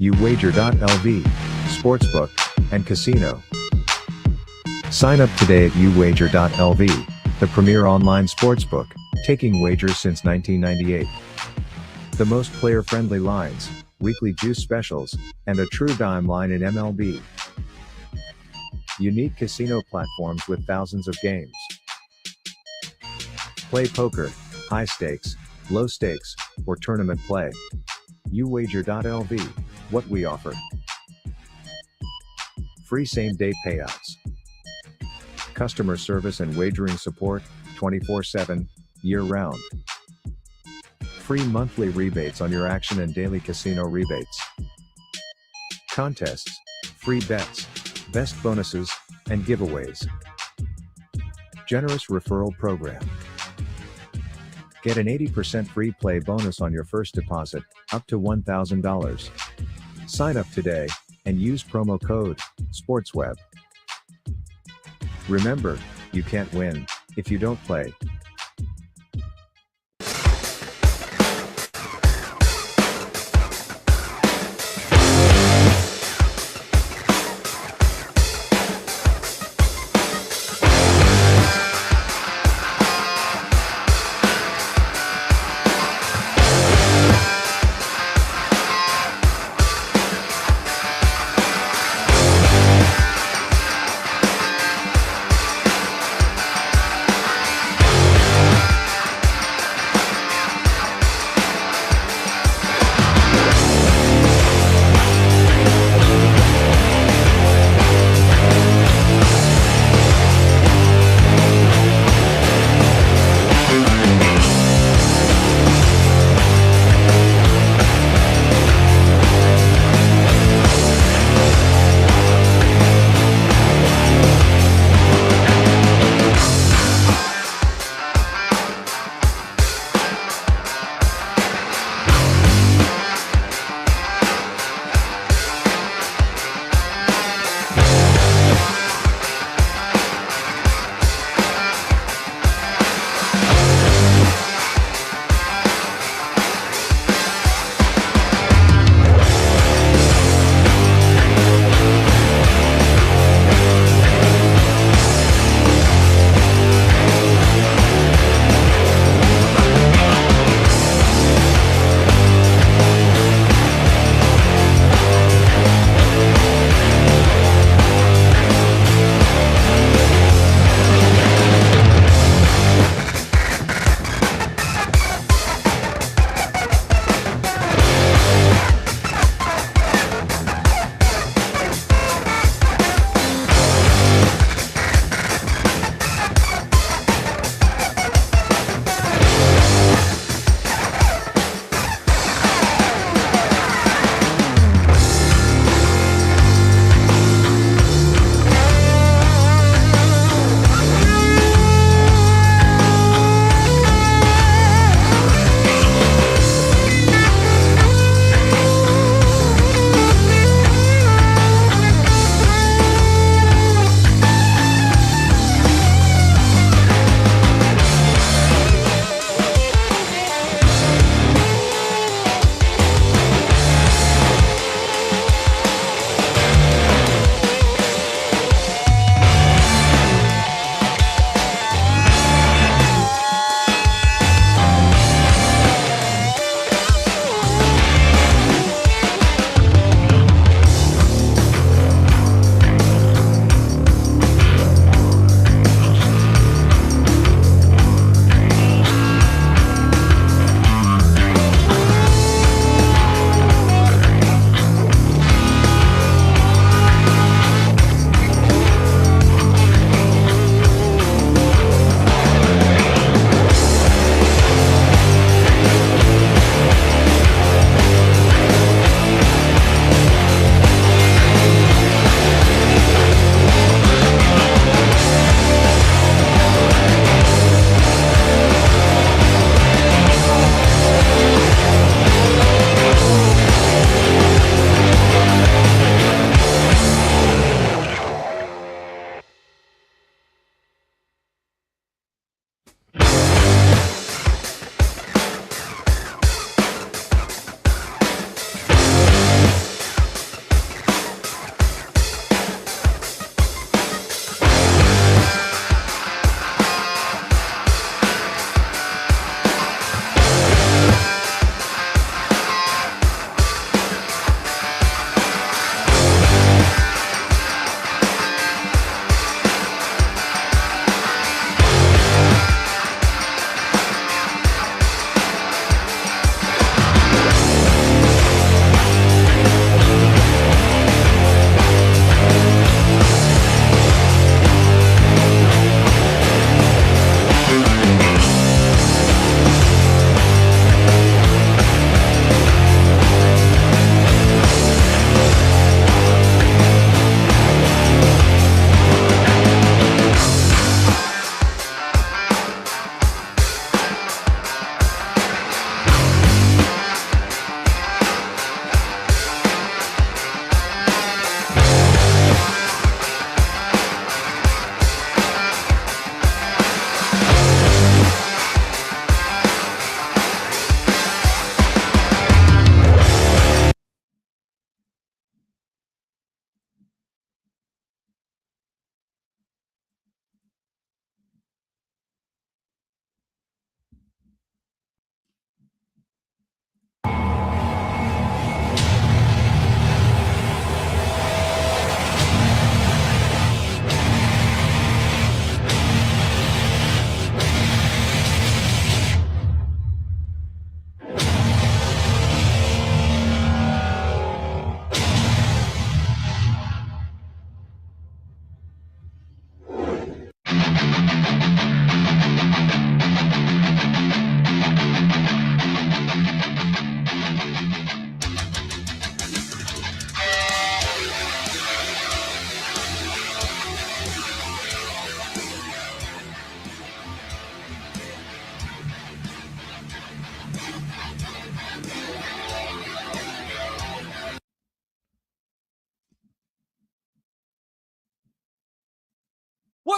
uwager.lv, sportsbook, and casino. Sign up today at uwager.lv, the premier online sportsbook, taking wagers since 1998. The most player-friendly lines, weekly juice specials, and a true dime line in MLB. Unique casino platforms with thousands of games. Play poker, high stakes, low stakes, or tournament play. uwager.lv, what we offer. Free same-day payouts. Customer service and wagering support, 24/7, year-round. Free monthly rebates on your action and daily casino rebates. Contests, free bets, best bonuses, and giveaways. Generous referral program. Get an 80% free play bonus on your first deposit, up to $1,000. Sign up today, and use promo code SPORTSWEB. Remember, you can't win if you don't play.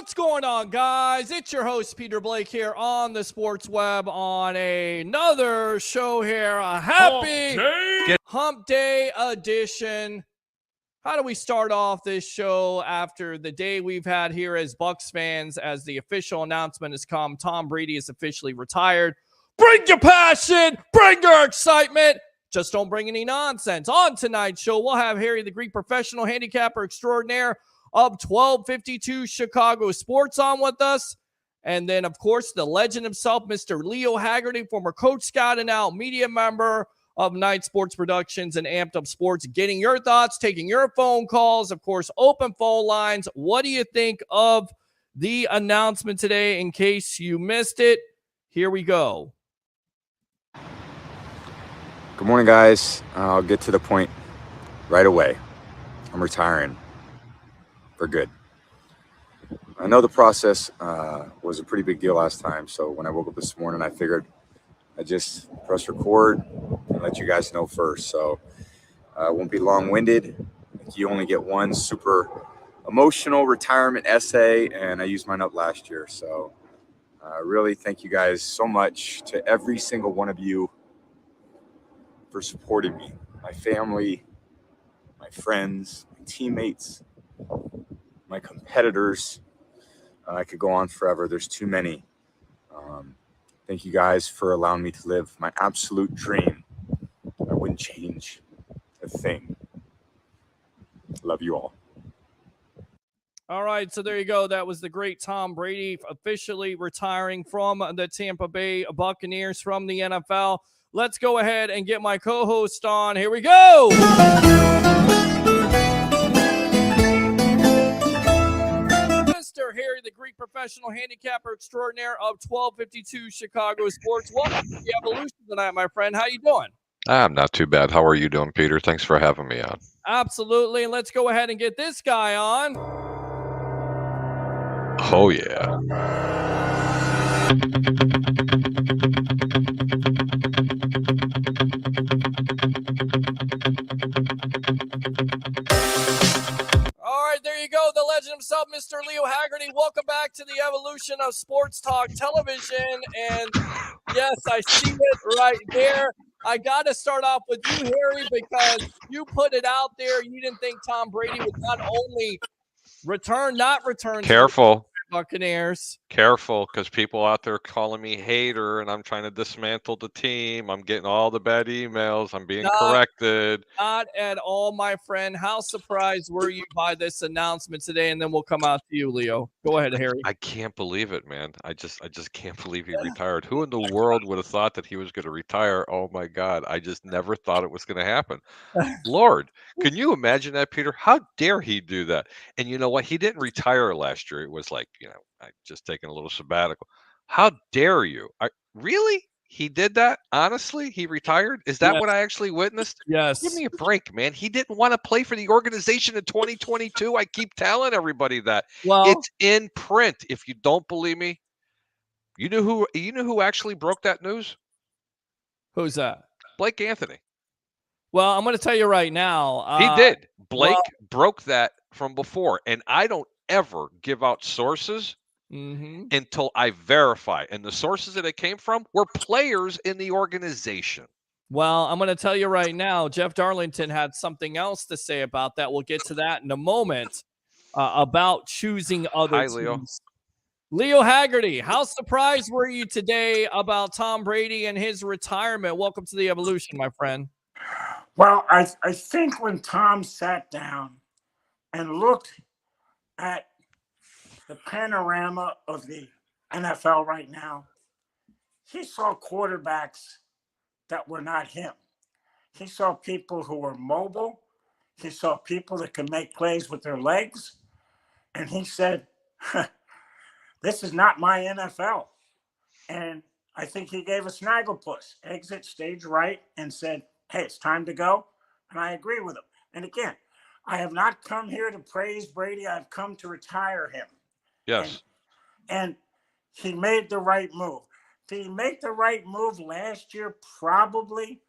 What's going on, guys? It's your host, Peter Blake, here on the Sports Web on another show here. A happy Hump Day edition. How do we start off this show after the day we've had here as Bucs fans, as the official announcement has come? Tom Brady is officially retired. Bring your passion, bring your excitement. Just don't bring any nonsense. On tonight's show, we'll have Harry, the Greek professional handicapper extraordinaire of 1252 Chicago Sports, on with us. And then, of course, the legend himself, Mr. Leo Haggerty, former coach, scout, and now media member of Night Sports Productions and Amped Up Sports, getting your thoughts, taking your phone calls, of course, open phone lines. What do you think of the announcement today? In case you missed it, here we go. Good morning, guys. I'll get to the point right away. I'm retiring for good. I know the process was a pretty big deal last time, so when I woke up this morning, I figured I'd just press record and let you guys know first. So I won't be long-winded. You only get one super emotional retirement essay, and I used mine up last year. So really thank you guys so much, to every single one of you, for supporting me, my family, my friends, my teammates, my competitors. I could go on forever. There's too many. Thank you guys for allowing me to live my absolute dream. I wouldn't change a thing. Love you all. All right, so there you go. That was the great Tom Brady officially retiring from the Tampa Bay Buccaneers from the NFL. Let's go ahead and get my co-host on. Here we go. Mr. Harry, the Greek professional handicapper extraordinaire of 1252 Chicago Sports. Welcome to the Evolution tonight, my friend. How you doing? I'm not too bad. How are you doing, Peter? Thanks for having me on. Absolutely. And let's go ahead and get this guy on. Oh, yeah. All right, there you go. The legend himself, Mr. Leo Haggerty. Welcome back to the evolution of Sports Talk Television. And yes, I see it right there. I got to start off with you, Harry, because you put it out there. You didn't think Tom Brady would not only not return Careful. to the Buccaneers. Careful, because people out there calling me hater, and I'm trying to dismantle the team. I'm getting all the bad emails. I'm being corrected. Not at all, my friend. How surprised were you by this announcement today? And then we'll come out to you, Leo. Go ahead, Harry. I can't believe it, man. I just can't believe he retired. Who in the world would have thought that he was going to retire? Oh my God. I just never thought it was going to happen. Lord, can you imagine that, Peter? How dare he do that? And you know what? He didn't retire last year. It was like, I just taking a little sabbatical. How dare you? Really? He did that? Honestly? He retired? Is that what I actually witnessed? Yes. Give me a break, man. He didn't want to play for the organization in 2022. I keep telling everybody that. Well, it's in print. If you don't believe me, you know who actually broke that news? Who's that? Blake Anthony. Well, I'm going to tell you right now. He did. Blake broke that from before, and I don't ever give out sources until I verify. And the sources that it came from were players in the organization. Well, I'm going to tell you right now, Jeff Darlington had something else to say about that. We'll get to that in a moment, about choosing other Hi, teams. Leo. Leo Haggerty, how surprised were you today about Tom Brady and his retirement? Welcome to the evolution, my friend. Well, I think when Tom sat down and looked at the panorama of the NFL right now, he saw quarterbacks that were not him. He saw people who were mobile. He saw people that could make plays with their legs. And he said, this is not my NFL. And I think he gave a snagglepuss, exit stage right, and said, hey, it's time to go. And I agree with him. And again, I have not come here to praise Brady. I've come to retire him. Yes. And he made the right move. Did he make the right move last year? Probably.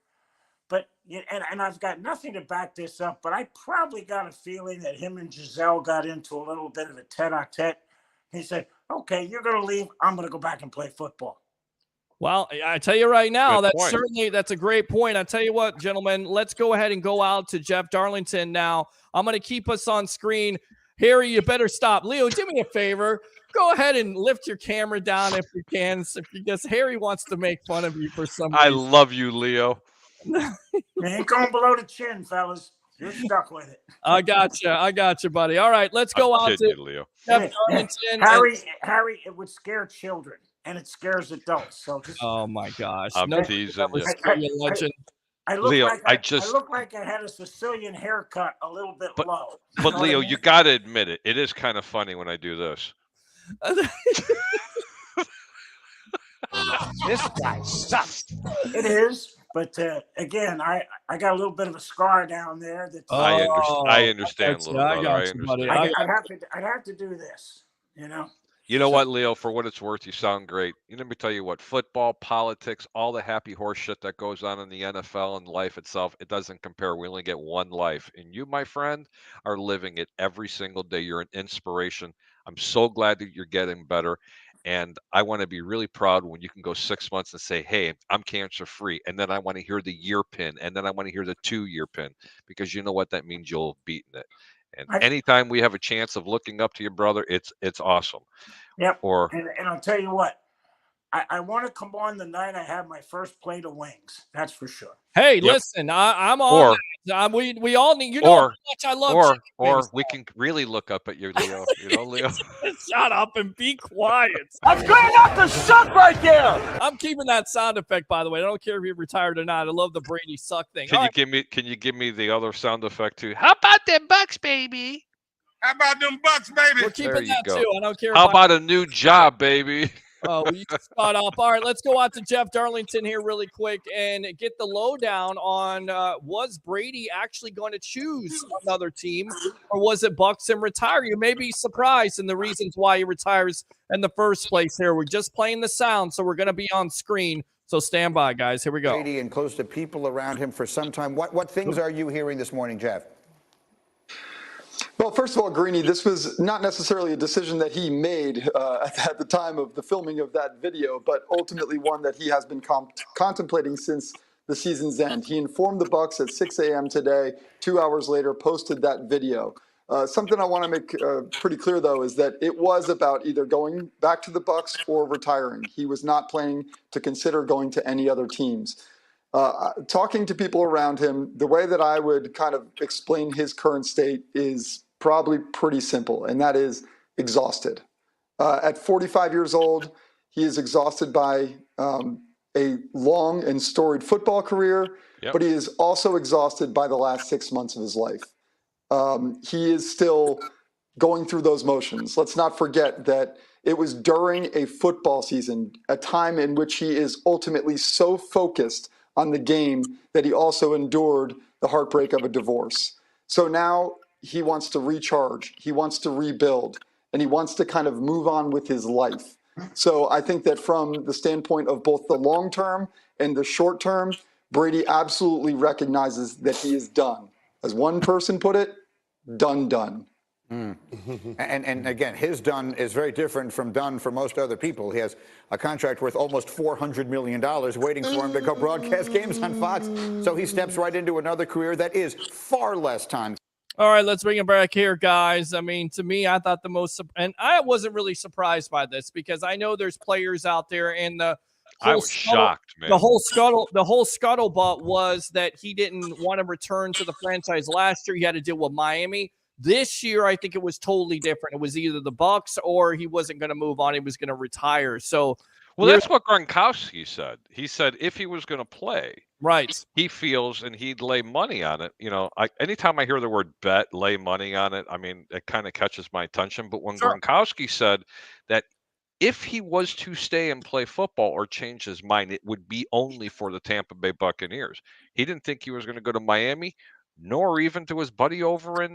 But, and I've got nothing to back this up, but I probably got a feeling that him and Giselle got into a little bit of a tete-a-tete. He said, okay, you're going to leave. I'm going to go back and play football. Well, I tell you right now, Good point. that's a great point. I tell you what, gentlemen, let's go ahead and go out to Jeff Darlington now. I'm going to keep us on screen. Harry, you better stop. Leo, do me a favor. Go ahead and lift your camera down if you can, because Harry wants to make fun of you for some reason. I love you, Leo. Ain't going below the chin, fellas. You're stuck with it. I got you, buddy. All right, let's go out to Leo. Jeff Darlington. Harry, it would scare children, and it scares adults. So just, oh my gosh, I'm teasing you. Legend. I look Leo, like I look like I had a Sicilian haircut, a little bit low. But Leo, you got to admit it. It is kind of funny when I do this. This guy sucks. It is, but again, I got a little bit of a scar down there. That I understand, little brother. I'd have to do this, you know. You know what, Leo? For what it's worth, you sound great. Let me tell you what: football, politics, all the happy horse shit that goes on in the NFL and life itself, it doesn't compare. We only get one life, and you, my friend, are living it every single day. You're an inspiration. I'm so glad that you're getting better. And I want to be really proud when you can go 6 months and say, hey, I'm cancer free. And then I want to hear the year pin. And then I want to hear the 2-year pin, because you know what that means? You'll have beaten it. And anytime we have a chance of looking up to your brother, it's awesome. Yep. And I'll tell you what, I want to come on the night I have my first plate of wings. That's for sure. Hey, listen, I'm on. We all need. You know how much I love. Or we can really look up at you, Leo. You know, Leo. Shut up and be quiet. I'm going off the suck right there. I'm keeping that sound effect, by the way. I don't care if you're retired or not. I love the Brady suck thing. Can you give me the other sound effect too? How about them Bucks, baby? How about them Bucks, baby? We're keeping that too. I don't care. How about a new job, baby? Oh, you spot up. All right, let's go out to Jeff Darlington here really quick and get the lowdown on was Brady actually going to choose another team, or was it Bucks and retire? You may be surprised in the reasons why he retires in the first place here. We're just playing the sound, so we're going to be on screen. So stand by, guys. Here we go. Brady and close to people around him for some time. What things are you hearing this morning, Jeff? Well, first of all, Greeny, this was not necessarily a decision that he made at the time of the filming of that video, but ultimately one that he has been contemplating since the season's end. He informed the Bucks at 6 a.m. today, 2 hours later, posted that video. Something I want to make pretty clear, though, is that it was about either going back to the Bucks or retiring. He was not planning to consider going to any other teams. Talking to people around him, the way that I would kind of explain his current state is probably pretty simple, and that is exhausted. At 45 years old, he is exhausted by a long and storied football career, but he is also exhausted by the last 6 months of his life. He is still going through those motions. Let's not forget that it was during a football season, a time in which he is ultimately so focused on the game that he also endured the heartbreak of a divorce. So now he wants to recharge, he wants to rebuild, and he wants to kind of move on with his life. So I think that from the standpoint of both the long term and the short term, Brady absolutely recognizes that he is done. As one person put it, done. And again, his done is very different from done for most other people. He has a contract worth almost $400 million waiting for him to go broadcast games on Fox. So he steps right into another career that is far less time. All right, let's bring it back here, guys. I mean, to me, I thought and I wasn't really surprised by this, because I know there's players out there, and I was shocked, man. The whole scuttlebutt was that he didn't want to return to the franchise last year. He had to deal with Miami. This year, I think it was totally different. It was either the Bucks or he wasn't going to move on. He was going to retire. So, well, that's what Gronkowski said. He said if he was going to play, right, he feels, and he'd lay money on it. You know, anytime I hear the word bet, lay money on it, I mean, it kind of catches my attention. But when Gronkowski said that if he was to stay and play football or change his mind, it would be only for the Tampa Bay Buccaneers. He didn't think he was going to go to Miami, nor even to his buddy over at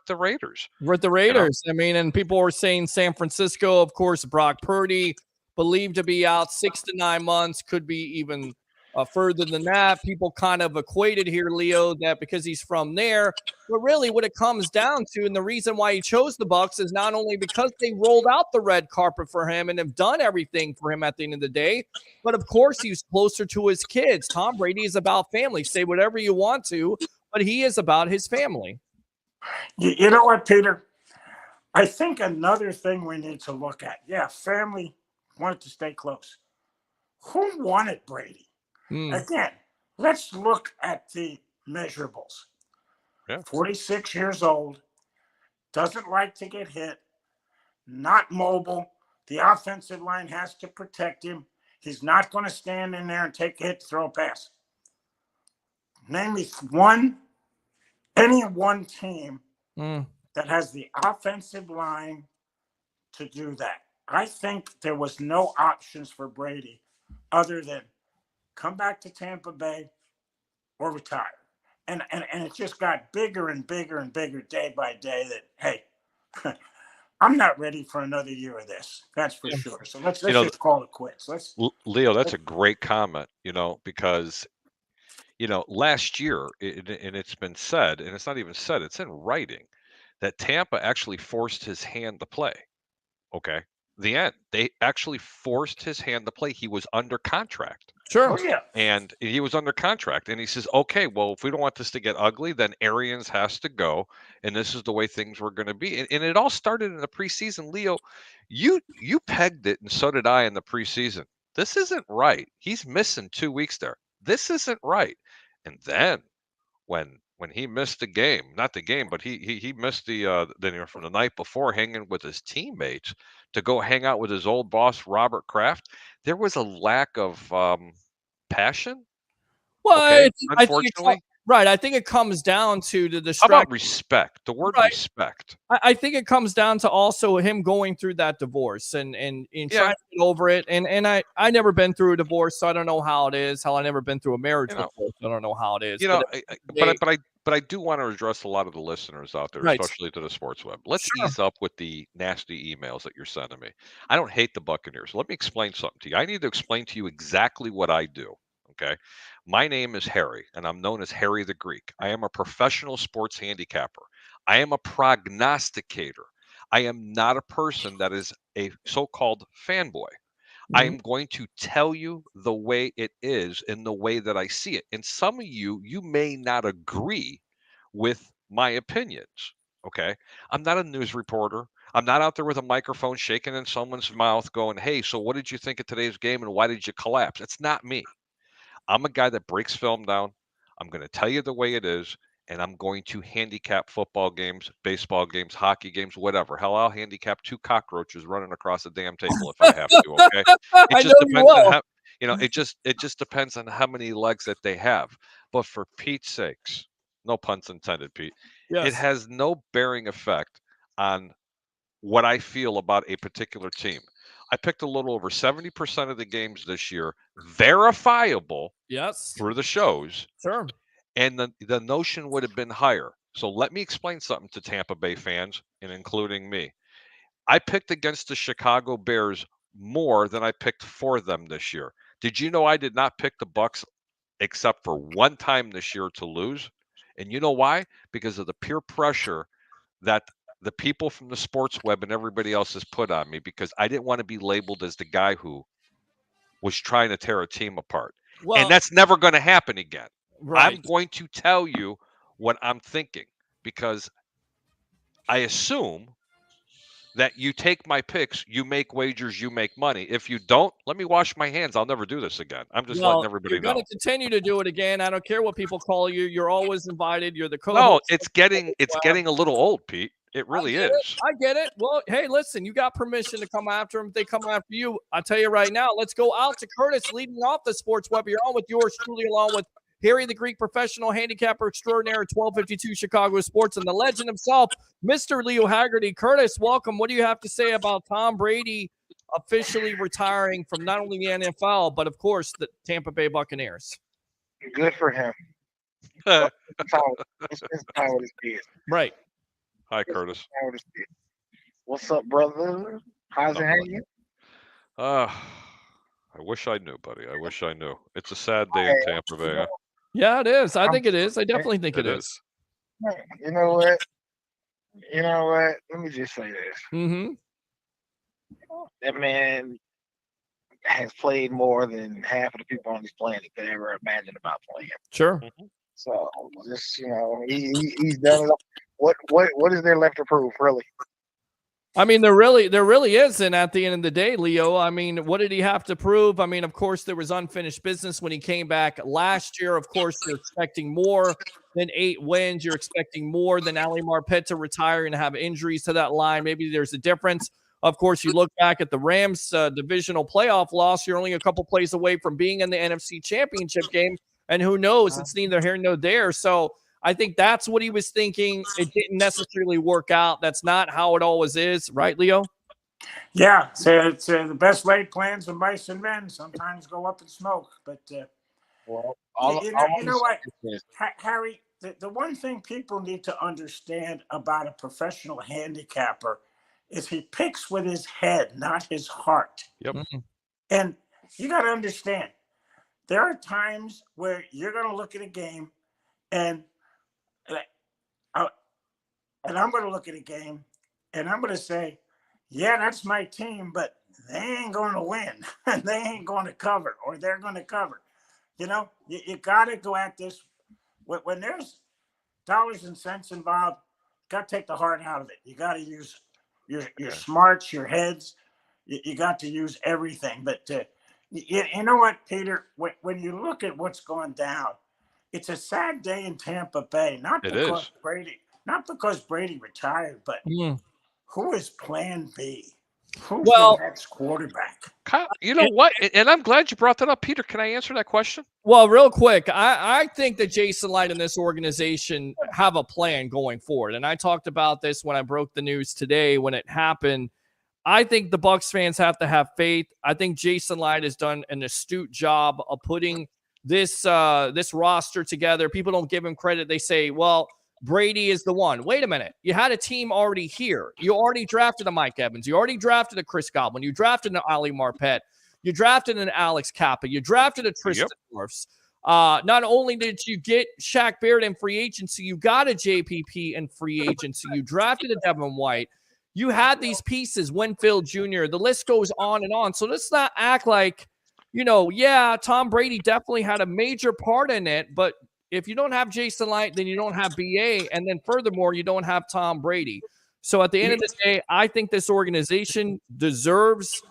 the Raiders. We're at the Raiders. You know? I mean, and people were saying San Francisco, of course, Brock Purdy believed to be out 6 to 9 months, could be even further than that. People kind of equated here, Leo, that because he's from there. But really what it comes down to, and the reason why he chose the Bucs, is not only because they rolled out the red carpet for him and have done everything for him at the end of the day, but of course he's closer to his kids. Tom Brady is about family. Say whatever you want to, but he is about his family. You know what, Peter? I think another thing we need to look at, family wanted to stay close. Who wanted Brady? Again, let's look at the measurables. 46 years old, doesn't like to get hit, not mobile. The offensive line has to protect him. He's not going to stand in there and take a hit to throw a pass. Name me any one team that has the offensive line to do that. I think there was no options for Brady other than come back to Tampa Bay or retire. And it just got bigger and bigger and bigger day by day that, hey, I'm not ready for another year of this. That's for sure. So let's just call it quits. Leo, that's a great comment, because, last year, and it's been said, and it's not even said, it's in writing, that Tampa actually forced his hand to play. Okay. The end. They actually forced his hand to play. He was under contract. Sure. Oh, yeah. And he was under contract. And he says, okay, well, if we don't want this to get ugly, then Arians has to go. And this is the way things were going to be. And it all started in the preseason. Leo, you pegged it, and so did I in the preseason. This isn't right. He's missing 2 weeks there. This isn't right. And then when he missed the game, not the game, but he missed the from the night before, hanging with his teammates to go hang out with his old boss, Robert Kraft, there was a lack of passion. Well, unfortunately. I think it comes down to the How distraction. about respect? The word respect. I think it comes down to also him going through that divorce and trying to get over it. And I never been through a divorce, so I don't know how it is. I never been through a marriage divorce. I don't know how it is. But I do want to address a lot of the listeners out there, especially to the sports web. Let's ease up with the nasty emails that you're sending me. I don't hate the Buccaneers. Let me explain something to you. I need to explain to you exactly what I do. Okay. My name is Harry, and I'm known as Harry the Greek. I am a professional sports handicapper. I am a prognosticator. I am not a person that is a so-called fanboy. I am going to tell you the way it is in the way that I see it. And some of you may not agree with my opinions. Okay. I'm not a news reporter. I'm not out there with a microphone shaking in someone's mouth going, hey, so what did you think of today's game and why did you collapse? It's not me. I'm a guy that breaks film down. I'm going to tell you the way it is, and I'm going to handicap football games, baseball games, hockey games, whatever. Hell, I'll handicap 2 cockroaches running across the damn table if I have to. Okay, it just depends on how, it just depends on how many legs that they have. But for Pete's sakes, no puns intended, Pete. Yes. It has no bearing effect on what I feel about a particular team. I picked a little over 70% of the games this year, verifiable for the shows. Sure. And the notion would have been higher. So let me explain something to Tampa Bay fans, and including me. I picked against the Chicago Bears more than I picked for them this year. Did you know I did not pick the Bucs except for one time this year to lose? And you know why? Because of the peer pressure that the people from the sports web and everybody else has put on me, because I didn't want to be labeled as the guy who was trying to tear a team apart. And that's never going to happen again. Right. I'm going to tell you what I'm thinking, because I assume that you take my picks, you make wagers, you make money. If you don't, let me wash my hands. I'll never do this again. I'm just letting everybody you're going to continue to do it again. I don't care what people call you. You're always invited. You're the co-host. No, it's getting a little old, Pete. It really is. I get it. Well, hey, listen, you got permission to come after them. If they come after you, I'll tell you right now, let's go out to Curtis leading off the sports web. You're on with yours truly, along with Harry the Greek, professional handicapper extraordinaire at 1252 Chicago Sports, and the legend himself, Mr. Leo Haggerty. Curtis, welcome. What do you have to say about Tom Brady officially retiring from not only the NFL, but, of course, the Tampa Bay Buccaneers? Good for him. It's not what it is. Right. Hi, Curtis. What's up, brother? How's it hanging? I wish I knew, buddy. I wish I knew. It's a sad day in Tampa Bay. Huh? Yeah, it is. I think it is. I definitely think it is. You know what? Let me just say this. Mm-hmm. That man has played more than half of the people on this planet could ever imagine about playing. Sure. So just he's done it. What is there left to prove, really? I mean, there really isn't at the end of the day, Leo. I mean, what did he have to prove? I mean, of course, there was unfinished business when he came back last year. Of course, you're expecting more than 8 wins. You're expecting more than Ali Marpet to retire and have injuries to that line. Maybe there's a difference. Of course, you look back at the Rams divisional playoff loss. You're only a couple plays away from being in the NFC Championship game. And who knows? It's neither here nor there. So I think that's what he was thinking. It didn't necessarily work out. That's not how it always is. Right, Leo? Yeah. So it's the best laid plans of mice and men sometimes go up in smoke. But Well, you know what, Harry, the one thing people need to understand about a professional handicapper is he picks with his head, not his heart. Yep. Mm-hmm. And you got to understand, there are times where you're going to look at a game and I'm going to look at a game and I'm going to say, yeah, that's my team, but they ain't going to win. They ain't going to cover, or they're going to cover. You know, you got to go at this. When there's dollars and cents involved, got to take the heart out of it. You got to use your smarts, your heads. You got to use everything. But you know what, Peter? When you look at what's going down, it's a sad day in Tampa Bay. Not because Brady retired, but who is Plan B? Who's the next quarterback? Kyle, you know what? And I'm glad you brought that up, Peter. Can I answer that question? Well, real quick, I think that Jason Light and this organization have a plan going forward. And I talked about this when I broke the news today when it happened. I think the Bucs fans have to have faith. I think Jason Light has done an astute job of putting this roster together. People don't give him credit. They say, well, Brady is the one. Wait a minute. You had a team already here. You already drafted a Mike Evans. You already drafted a Chris Godwin. You drafted an Ali Marpet. You drafted an Alex Kappa. You drafted a Tristan Wirfs. Not only did you get Shaq Barrett in free agency, you got a JPP in free agency. You drafted a Devin White. You had these pieces, Winfield Jr. The list goes on and on. So let's not act like, Tom Brady definitely had a major part in it, but if you don't have Jason Light, then you don't have BA. And then furthermore, you don't have Tom Brady. So at the end of the day, I think this organization deserves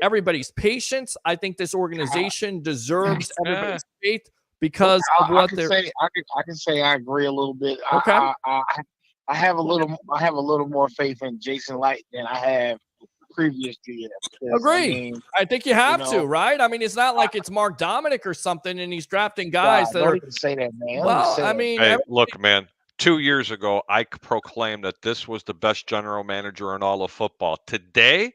everybody's patience. I think this organization deserves everybody's faith because of what they're. I can say I agree a little bit. Okay. I have a little more faith in Jason Light than I have previous years. Agree. I think you have to, right? I mean, it's not like it's Mark Dominic or something, and he's drafting guys that are. Say that, man. Well, I mean, hey, look, man. 2 years ago, I proclaimed that this was the best general manager in all of football. Today,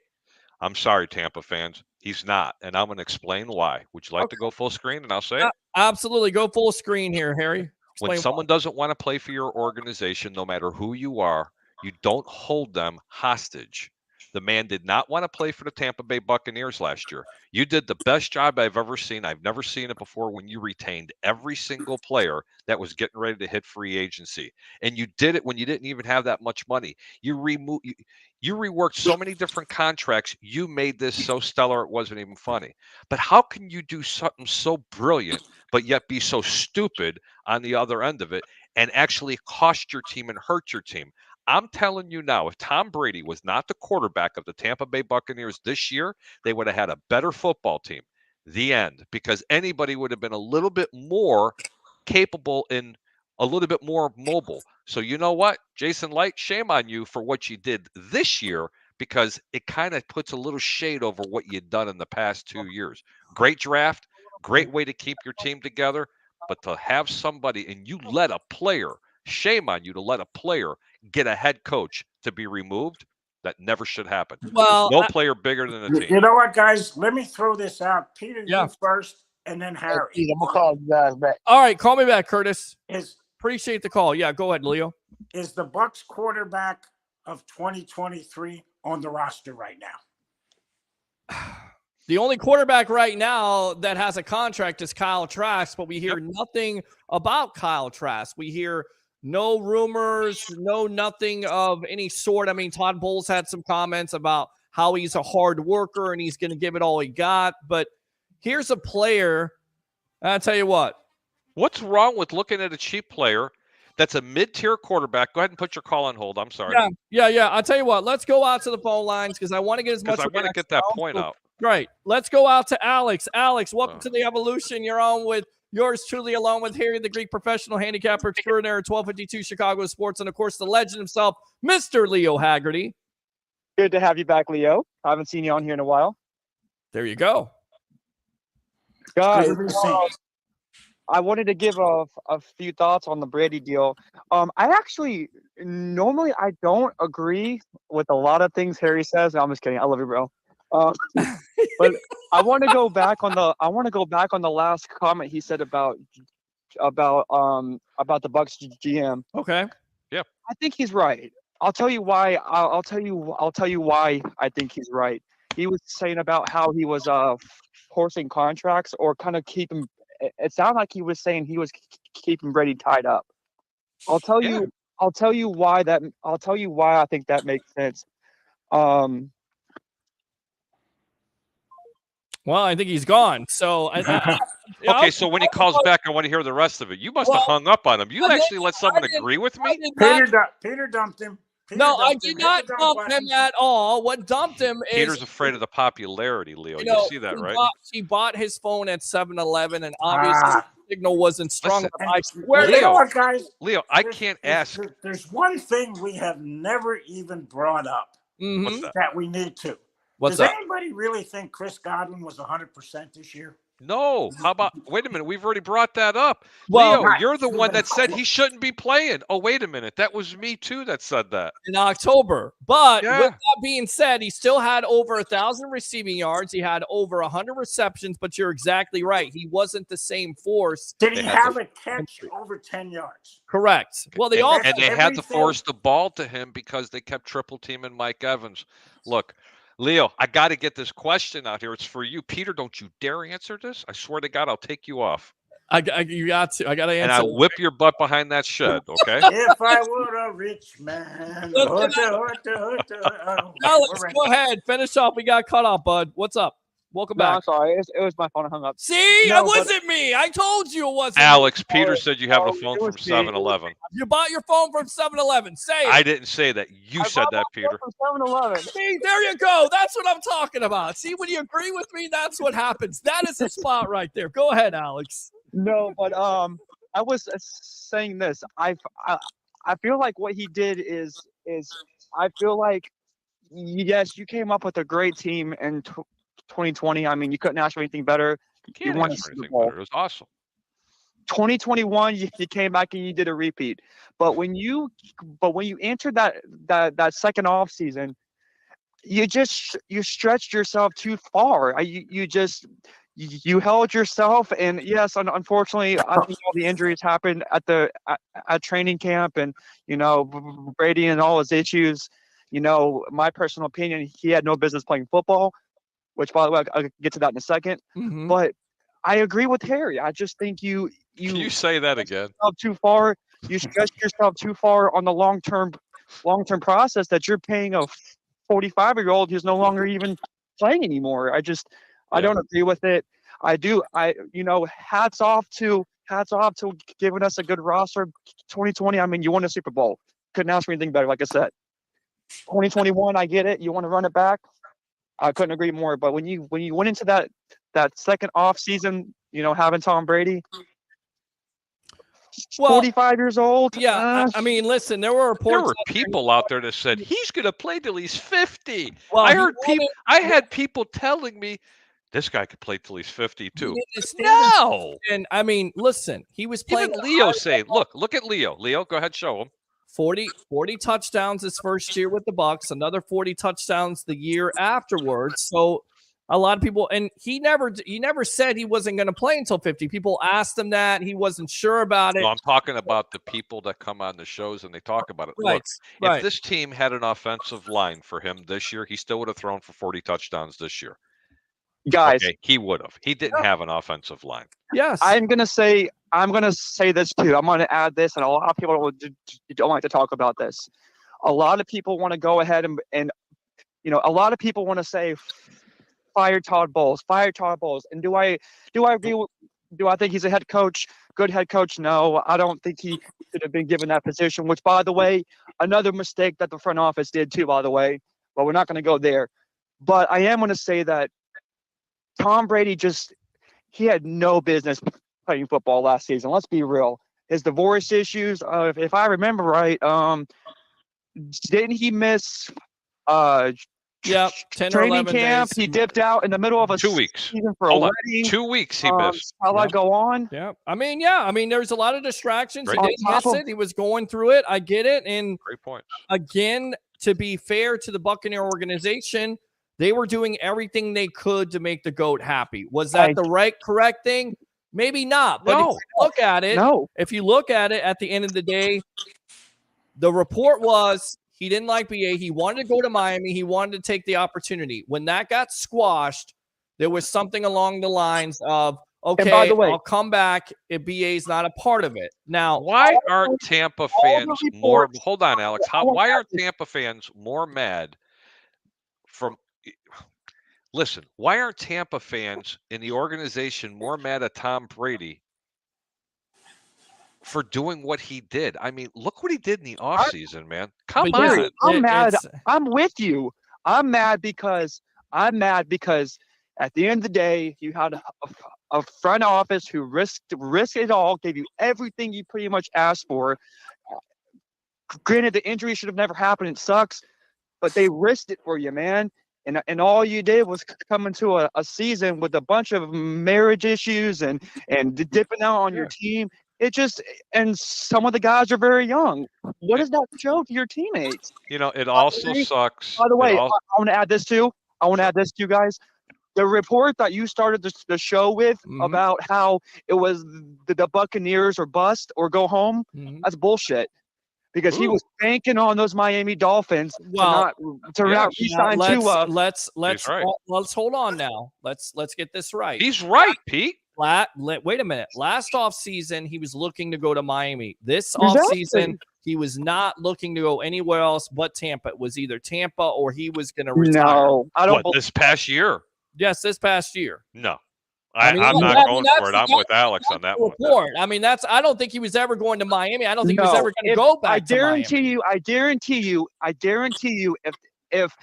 I'm sorry, Tampa fans, he's not, and I'm going to explain why. Would you like to go full screen, and I'll say it? Absolutely, go full screen here, Harry. When someone doesn't want to play for your organization, no matter who you are, you don't hold them hostage. The man did not want to play for the Tampa Bay Buccaneers last year. You did the best job I've ever seen. I've never seen it before when you retained every single player that was getting ready to hit free agency. And you did it when you didn't even have that much money. You reworked so many different contracts. You made this so stellar it wasn't even funny. But how can you do something so brilliant but yet be so stupid on the other end of it and actually cost your team and hurt your team? I'm telling you now, if Tom Brady was not the quarterback of the Tampa Bay Buccaneers this year, they would have had a better football team. The end. Because anybody would have been a little bit more capable and a little bit more mobile. So you know what? Jason Light, shame on you for what you did this year because it kind of puts a little shade over what you'd done in the past 2 years. Great draft, great way to keep your team together, but to have somebody and you let a player, shame on you to let a player get a head coach to be removed. That never should happen. Well, there's no player bigger than the team. You know what, guys? Let me throw this out. Peter, you first, and then Harry. I'm gonna call you guys back. All right, call me back, Curtis. Appreciate the call. Yeah, go ahead, Leo. Is the Bucs quarterback of 2023 on the roster right now? The only quarterback right now that has a contract is Kyle Trask, but we hear nothing about Kyle Trask. We hear no rumors, nothing of any sort. I mean, Todd Bowles had some comments about how he's a hard worker and he's going to give it all he got. But here's a player. I'll tell you what. What's wrong with looking at a cheap player that's a mid-tier quarterback? Go ahead and put your call on hold. I'm sorry. Yeah. I'll tell you what. Let's go out to the phone lines because I want to get as much. Because I want to get that point out. Right. Let's go out to Alex. Alex, welcome to the Evolution. You're on with yours truly, along with Harry, the Greek professional handicapper extraordinaire, 1252 Chicago Sports, and of course the legend himself, Mr. Leo Haggerty. Good to have you back, Leo. I haven't seen you on here in a while. There you go. Guys, I wanted to give a few thoughts on the Brady deal. I actually normally I don't agree with a lot of things Harry says. No, I'm just kidding. I love you, bro. But I want to go back on the last comment he said about the Bucks GM. Okay. Yeah. I think he's right. I'll tell you why. I'll tell you why I think he's right. He was saying about how he was forcing contracts or kind of keeping. It sounded like he was saying he was keeping Brady tied up. I'll tell you why I think that makes sense. Well, I think he's gone. So, okay. So when he calls back, I want to hear the rest of it. You must have hung up on him. You actually let someone agree with me? Peter dumped him. I did not dump him at all. What dumped him is Peter's afraid of the popularity, Leo. You see that, right? He bought his phone at 7-Eleven, and obviously the signal wasn't strong enough. Leo, I can't ask. There's one thing we have never even brought up that we need to. Does anybody really think Chris Godwin was 100% this year? No. How about, wait a minute, we've already brought that up. Leo, you're the one that said he shouldn't be playing. Oh, wait a minute. That was me too that said that. In October. But with that being said, he still had over 1,000 receiving yards. He had over 100 receptions, but you're exactly right. He wasn't the same force. Did he have a catch over 10 yards? Correct. Well, they had to force the ball to him because they kept triple teaming Mike Evans. Look, Leo, I got to get this question out here. It's for you. Peter, don't you dare answer this. I swear to God, I'll take you off. You got to. I got to answer. And I'll whip your butt behind that shed, okay? If I were a rich man. Alex, go ahead. Finish off. We got cut off, bud. What's up? Welcome back. I'm sorry. It was my phone. I hung up. See? It wasn't me. I told you it wasn't Alex, Peter said you have a phone from 7-Eleven. You bought your phone from 7-Eleven. Say it. I didn't say that. You said that, Peter. From 7-Eleven. See, there you go. That's what I'm talking about. See, when you agree with me, that's what happens. That is the spot right there. Go ahead, Alex. No, but I was saying this. I feel like what he did is I feel like, yes, you came up with a great team and 2020. I mean, you couldn't ask for anything better. You won the Super Bowl. It was awesome. 2021, you came back and you did a repeat. But when you entered that second off season, you stretched yourself too far. You held yourself, and yes, unfortunately, I think all the injuries happened at training camp, and Brady and all his issues. My personal opinion, he had no business playing football. Which, by the way, I'll get to that in a second. Mm-hmm. But I agree with Harry. I just think you Can you say that again? Too far. You stretched yourself too far on the long-term process that you're paying a 45-year-old who's no longer even playing anymore. I don't agree with it. Hats off to giving us a good roster. 2020, I mean, you won a Super Bowl. Couldn't ask for anything better, like I said. 2021, I get it. You want to run it back. I couldn't agree more. But when you went into that second off season, having Tom Brady, 45 years old. Yeah, I mean, listen, there were reports. There were people out there that said he's going to play till he's 50. Well, I had people telling me this guy could play till he's 50 too. No. And I mean, listen, he was playing. Even Leo saying, look at Leo. Leo, go ahead, show him. 40 touchdowns his first year with the Bucks, another 40 touchdowns the year afterwards. So a lot of people, and he never said he wasn't going to play until 50. People asked him that. He wasn't sure about it. No, I'm talking about the people that come on the shows and they talk about it. Right, Look, if this team had an offensive line for him this year, he still would have thrown for 40 touchdowns this year. Guys, Okay, he would have. He didn't have an offensive line. Yes. I'm gonna say this too. I'm gonna add this, and a lot of people don't like to talk about this. A lot of people want to go ahead and a lot of people want to say fire Todd Bowles. And do I agree with, do I think he's a head coach, good head coach? No, I don't think he should have been given that position, which, by the way, another mistake that the front office did too, by the way, but we're not going to go there. But I am going to say that Tom Brady he had no business playing football last season. Let's be real. His divorce issues, if I remember right, didn't he miss 10 or training 11 camp? days. He dipped out in the middle of a 2 weeks. season for Hold a on. wedding. 2 weeks he missed. Shall I go on? Yeah. I mean, there's a lot of distractions. Great. He didn't miss it. He was going through it. I get it. And Great points. again, to be fair to the Buccaneer organization, they were doing everything they could to make the GOAT happy. Was that the correct thing? Maybe not. But if you look at it, at the end of the day, the report was he didn't like BA. He wanted to go to Miami. He wanted to take the opportunity. When that got squashed, there was something along the lines of, okay, by the way, I'll come back if BA is not a part of it. Now, why aren't Tampa fans more – hold on, Alex. Why aren't Tampa fans more mad from – listen, why aren't Tampa fans in the organization more mad at Tom Brady for doing what he did? I mean, look what he did in the offseason, man. Come on. I'm mad. I'm with you. I'm mad because at the end of the day, you had a front office who risked it all, gave you everything you pretty much asked for. Granted, the injury should have never happened. It sucks, but they risked it for you, man. And all you did was come into a season with a bunch of marriage issues and dipping out on your team. And some of the guys are very young. What does that show to your teammates? It also sucks. By the way, I want to add this too. Guys. The report that you started the show with about how it was the Buccaneers or bust or go home, that's bullshit. Because he was banking on those Miami Dolphins to not re-sign Tua. Let's hold on now. Let's get this right. He's right, Pete. Wait a minute. Last offseason, he was looking to go to Miami. This offseason, he was not looking to go anywhere else but Tampa. It was either Tampa or he was going to retire. No, I don't. This past year? Yes, this past year. No. I'm not going for it. I'm with Alex on that one. I mean, I don't think he was ever going to Miami. I don't think he was ever going to go back to Miami. I guarantee you, if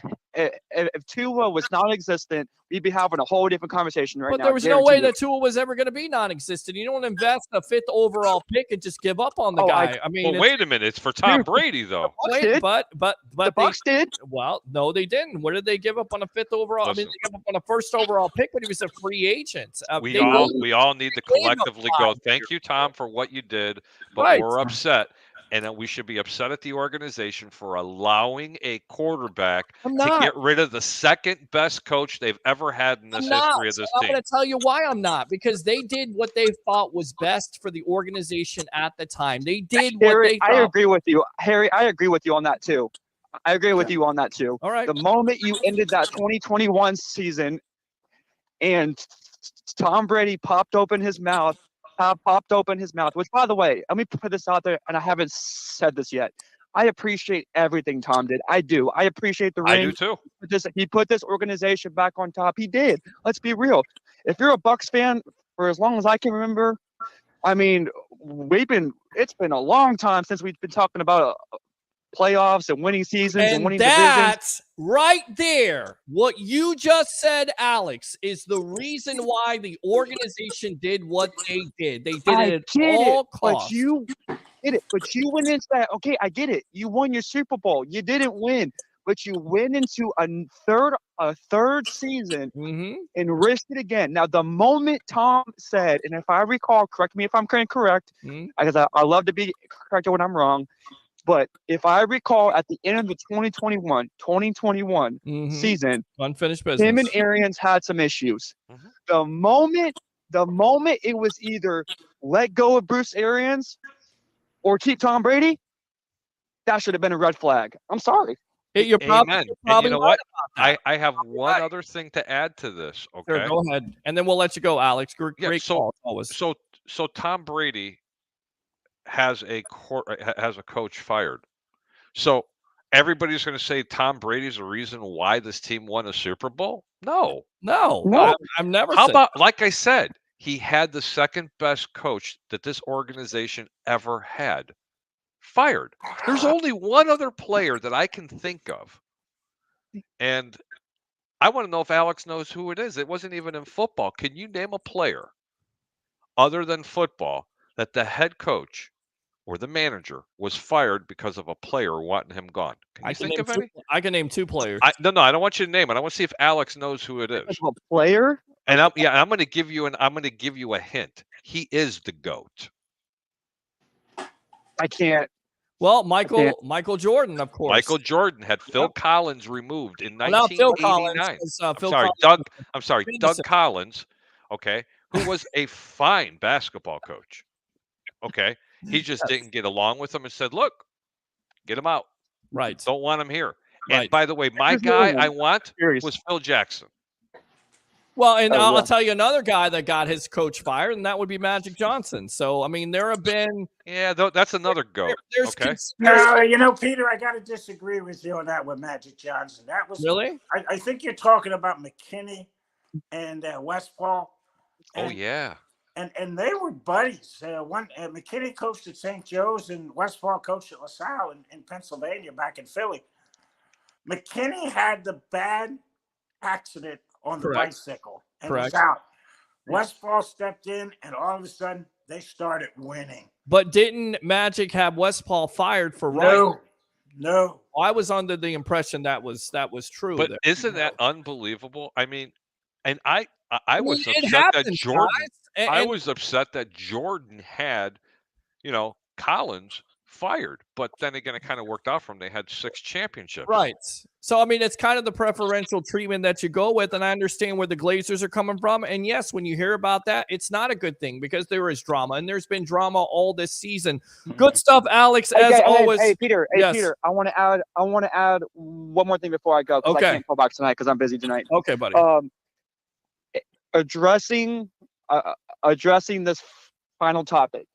Tua was non-existent, we'd be having a whole different conversation right now. But there was no way that Tua was ever going to be non-existent. You don't invest a 5th overall pick and just give up on the guy. I mean, wait a minute. It's for Tom Brady, though. But the Bucs did. Well, no, they didn't. What did they give up on a 5th overall? Listen, I mean, they gave up on a 1st overall pick when he was a free agent. We all need to collectively go, thank you, Tom, for what you did, but we're upset. And we should be upset at the organization for allowing a quarterback to get rid of the second best coach they've ever had in this history of this team. I'm going to tell you why I'm not. Because they did what they thought was best for the organization at the time. They did what they thought. I agree with you. Harry, I agree with you on that too. All right. The moment you ended that 2021 season and Tom Brady popped open his mouth, which, by the way, let me put this out there, and I haven't said this yet. I appreciate everything Tom did. I do. I appreciate the ring. I do too. He put this organization back on top. He did. Let's be real. If you're a Bucs fan, for as long as I can remember, I mean, it's been a long time since we've been talking about playoffs and winning seasons and winning divisions. That's right there. What you just said, Alex, is the reason why the organization did what they did. They did it at all costs. But you did it. But you went into that. Okay, I get it. You won your Super Bowl. You didn't win, but you went into a third season and risked it again. Now, the moment Tom said, and if I recall, correct me if I'm correct, because I love to be corrected when I'm wrong. But if I recall, at the end of the 2021 season, unfinished business, him and Arians had some issues. The moment it was either let go of Bruce Arians or keep Tom Brady, that should have been a red flag. I'm sorry. You're probably, Amen. you're And probably you know right what? about that. I have one right. other thing to add to this. Sure, Okay. go ahead, and then we'll let you go, Alex. Great, Yeah. great call, always. So Tom Brady has has a coach fired. So everybody's going to say Tom Brady's the reason why this team won a Super Bowl? No. No, No. I've never How said. about, like I said, he had the second best coach that this organization ever had fired. There's only one other player that I can think of. And I want to know if Alex knows who it is. It wasn't even in football. Can you name a player other than football that the head coach or the manager was fired because of a player wanting him gone? Can I you can think name of two. any? I can name two players. No, I don't want you to name it. I want to see if Alex knows who it is. A player? And I'm going to give you a hint. He is the GOAT. I can't. Well, Michael Jordan, of course. Michael Jordan had Phil Collins removed in Well, not Phil Collins, 1989. 'cause, Phil I'm sorry, Doug Collins, okay, who was a fine basketball coach. Okay. He just didn't get along with him and said, "Look, get him out. Right. Don't want him here." Right. And by the way, my Here's the guy other I one. want Curious. was Phil Jackson. Well, and Oh, I'll yeah. tell you another guy that got his coach fired, and that would be Magic Johnson. So, I mean, there have been Yeah, that's another GOAT. there's Okay. No, Peter, I got to disagree with you on that with Magic Johnson. That was really. I think you're talking about McKinney and Westfall. Oh And, yeah. and they were buddies. McKinney coached at St. Joe's and Westfall coached at LaSalle in Pennsylvania back in Philly. McKinney had the bad accident on the Correct. bicycle and Correct. was out. Westfall stepped in, and all of a sudden they started winning. But didn't Magic have Westfall fired for No. I was under the impression that was true. But there. isn't that unbelievable? I mean, and I was mean, it upset that happens, Jordan. guys. I was upset that Jordan had, Collins fired. But then again, it kind of worked out for him. They had 6 championships. Right. So, I mean, it's kind of the preferential treatment that you go with, and I understand where the Glazers are coming from. And yes, when you hear about that, it's not a good thing because there is drama, and there's been drama all this season. Good stuff, Alex, as always. Hey, Peter. Yes. Peter. I want to add one more thing before I go. Okay. I can't call back tonight because I'm busy tonight. Okay, buddy. Addressing this final topic.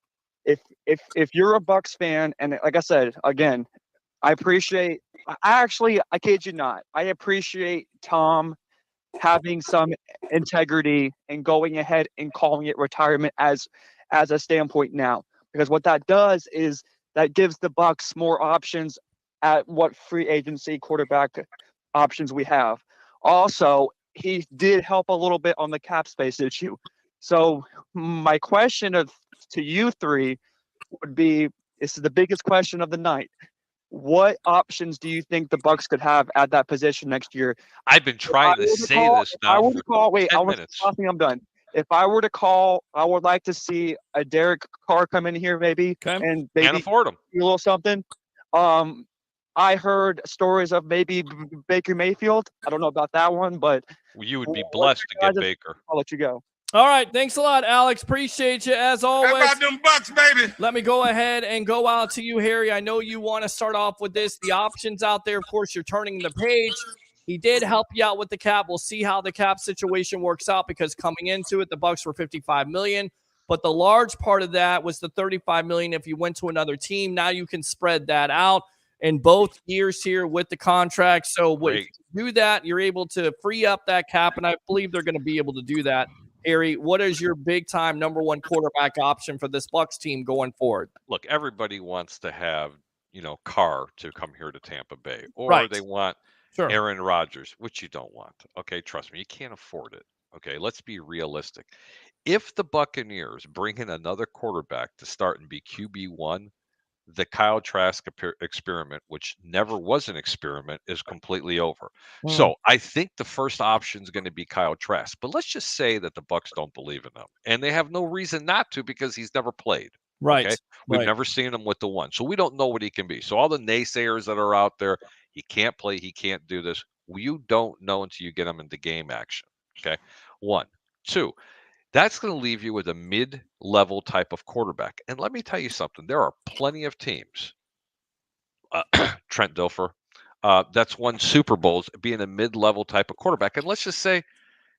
If you're a Bucks fan, and like I said again, I kid you not, I appreciate Tom having some integrity and going ahead and calling it retirement as a standpoint now, because what that does is that gives the Bucks more options at what free agency quarterback options we have. Also, he did help a little bit on the cap space issue. So my question to you three would be, this is the biggest question of the night. What options do you think the Bucks could have at that position next year? I've been trying to say this now for 10 minutes. I think I'm done. If I were to call, I would like to see a Derek Carr come in here maybe and maybe Can't afford him. a little something. I heard stories of maybe Baker Mayfield. I don't know about that one, but You would be blessed to get Baker. I'll let you go. All right. Thanks a lot, Alex. Appreciate you as always. How about them Bucks, baby? Let me go ahead and go out to you, Harry. I know you want to start off with this. The options out there, of course, you're turning the page. He did help you out with the cap. We'll see how the cap situation works out because coming into it, the Bucks were $55 million. But the large part of that was the $35 million if you went to another team. Now you can spread that out in both years here with the contract. So if you do that, you're able to free up that cap, and I believe they're going to be able to do that. Harry, what is your big-time number one quarterback option for this Bucks team going forward? Look, everybody wants to have, Carr to come here to Tampa Bay, or they want Aaron Rodgers, which you don't want. Okay, trust me, you can't afford it. Okay, let's be realistic. If the Buccaneers bring in another quarterback to start and be QB1, the Kyle Trask experiment, which never was an experiment, is completely over. So I think the first option is going to be Kyle Trask. But let's just say that the Bucks don't believe in him, and they have no reason not to because he's never played. Right. Okay? We've never seen him with the one, so we don't know what he can be. So all the naysayers that are out there, he can't play, he can't do this. You don't know until you get him into game action. Okay. 1, 2. That's going to leave you with a mid-level type of quarterback. And let me tell you something. There are plenty of teams, Trent Dilfer, that's won Super Bowls, being a mid-level type of quarterback. And let's just say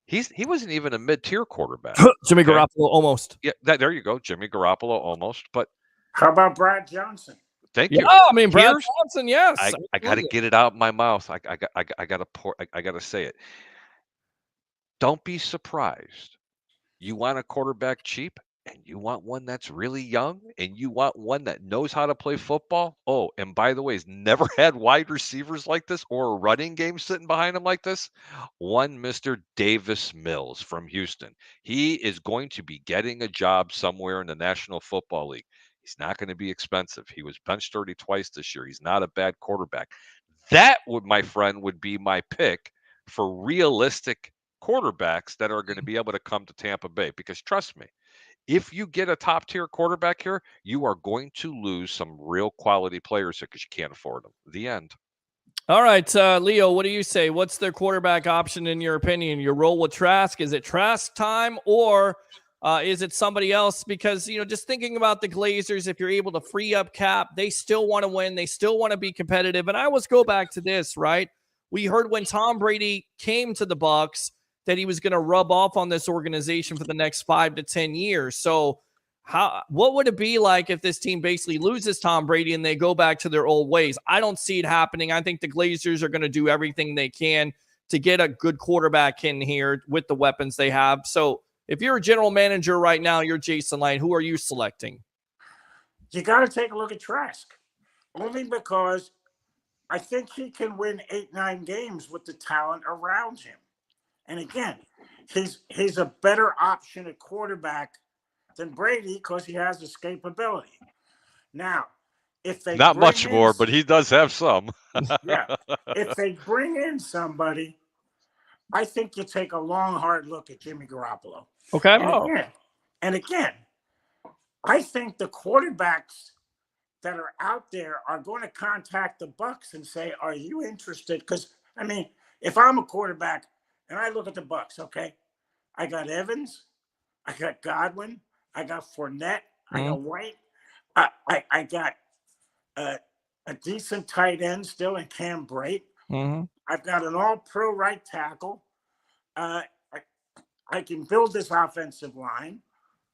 he wasn't even a mid-tier quarterback. Jimmy Garoppolo almost. Yeah, there you go, Jimmy Garoppolo almost. But how about Brad Johnson? Thank Yeah, you. I mean, Brad Johnson, yes. I got to get it out of my mouth. I got to say it. Don't be surprised. You want a quarterback cheap, and you want one that's really young, and you want one that knows how to play football. Oh, and by the way, he's never had wide receivers like this or a running game sitting behind him like this. One Mr. Davis Mills from Houston. He is going to be getting a job somewhere in the National Football League. He's not going to be expensive. He was bench 30 twice this year. He's not a bad quarterback. That would, my friend, would be my pick for realistic quarterbacks that are going to be able to come to Tampa Bay. Because trust me, if you get a top tier quarterback here, you are going to lose some real quality players here because you can't afford them. The end. All right, Leo, what do you say? What's their quarterback option in your opinion? Your roll with Trask? Is it Trask time, or is it somebody else? Because, just thinking about the Glazers, if you're able to free up cap, they still want to win. They still want to be competitive. And I always go back to this, right? We heard when Tom Brady came to the Bucs that he was going to rub off on this organization for the next 5 to 10 years. So what would it be like if this team basically loses Tom Brady and they go back to their old ways? I don't see it happening. I think the Glazers are going to do everything they can to get a good quarterback in here with the weapons they have. So if you're a general manager right now, you're Jason Light, who are you selecting? You got to take a look at Trask, only because I think he can win 8-9 games with the talent around him. And again, he's a better option at quarterback than Brady because he has escapability. Now, if they not much more, but he does have some. Yeah, if they bring in somebody, I think you take a long, hard look at Jimmy Garoppolo. Okay. And again, I think the quarterbacks that are out there are going to contact the Bucs and say, "Are you interested?" Because I mean, if I'm a quarterback and I look at the Bucs, okay, I got Evans, I got Godwin, I got Fournette, I got White, I got a decent tight end still in Cam Brate. I've got an all-pro right tackle. I can build this offensive line,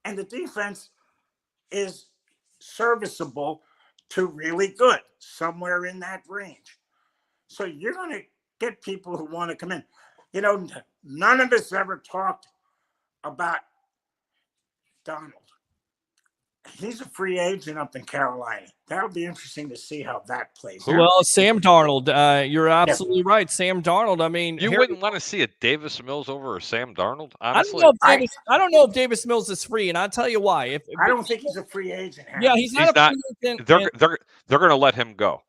and the defense is serviceable to really good, somewhere in that range. So you're going to get people who want to come in. None of us ever talked about Donald. He's a free agent up in Carolina. That'll be interesting to see how that plays out. Well, Sam Darnold, you're absolutely right. Sam Darnold. I mean, you wouldn't want to see a Davis Mills over a Sam Darnold, honestly. I don't know if Davis Mills is free, and I'll tell you why. I don't think he's a free agent. Yeah, he's not a free agent. They're going to let him go.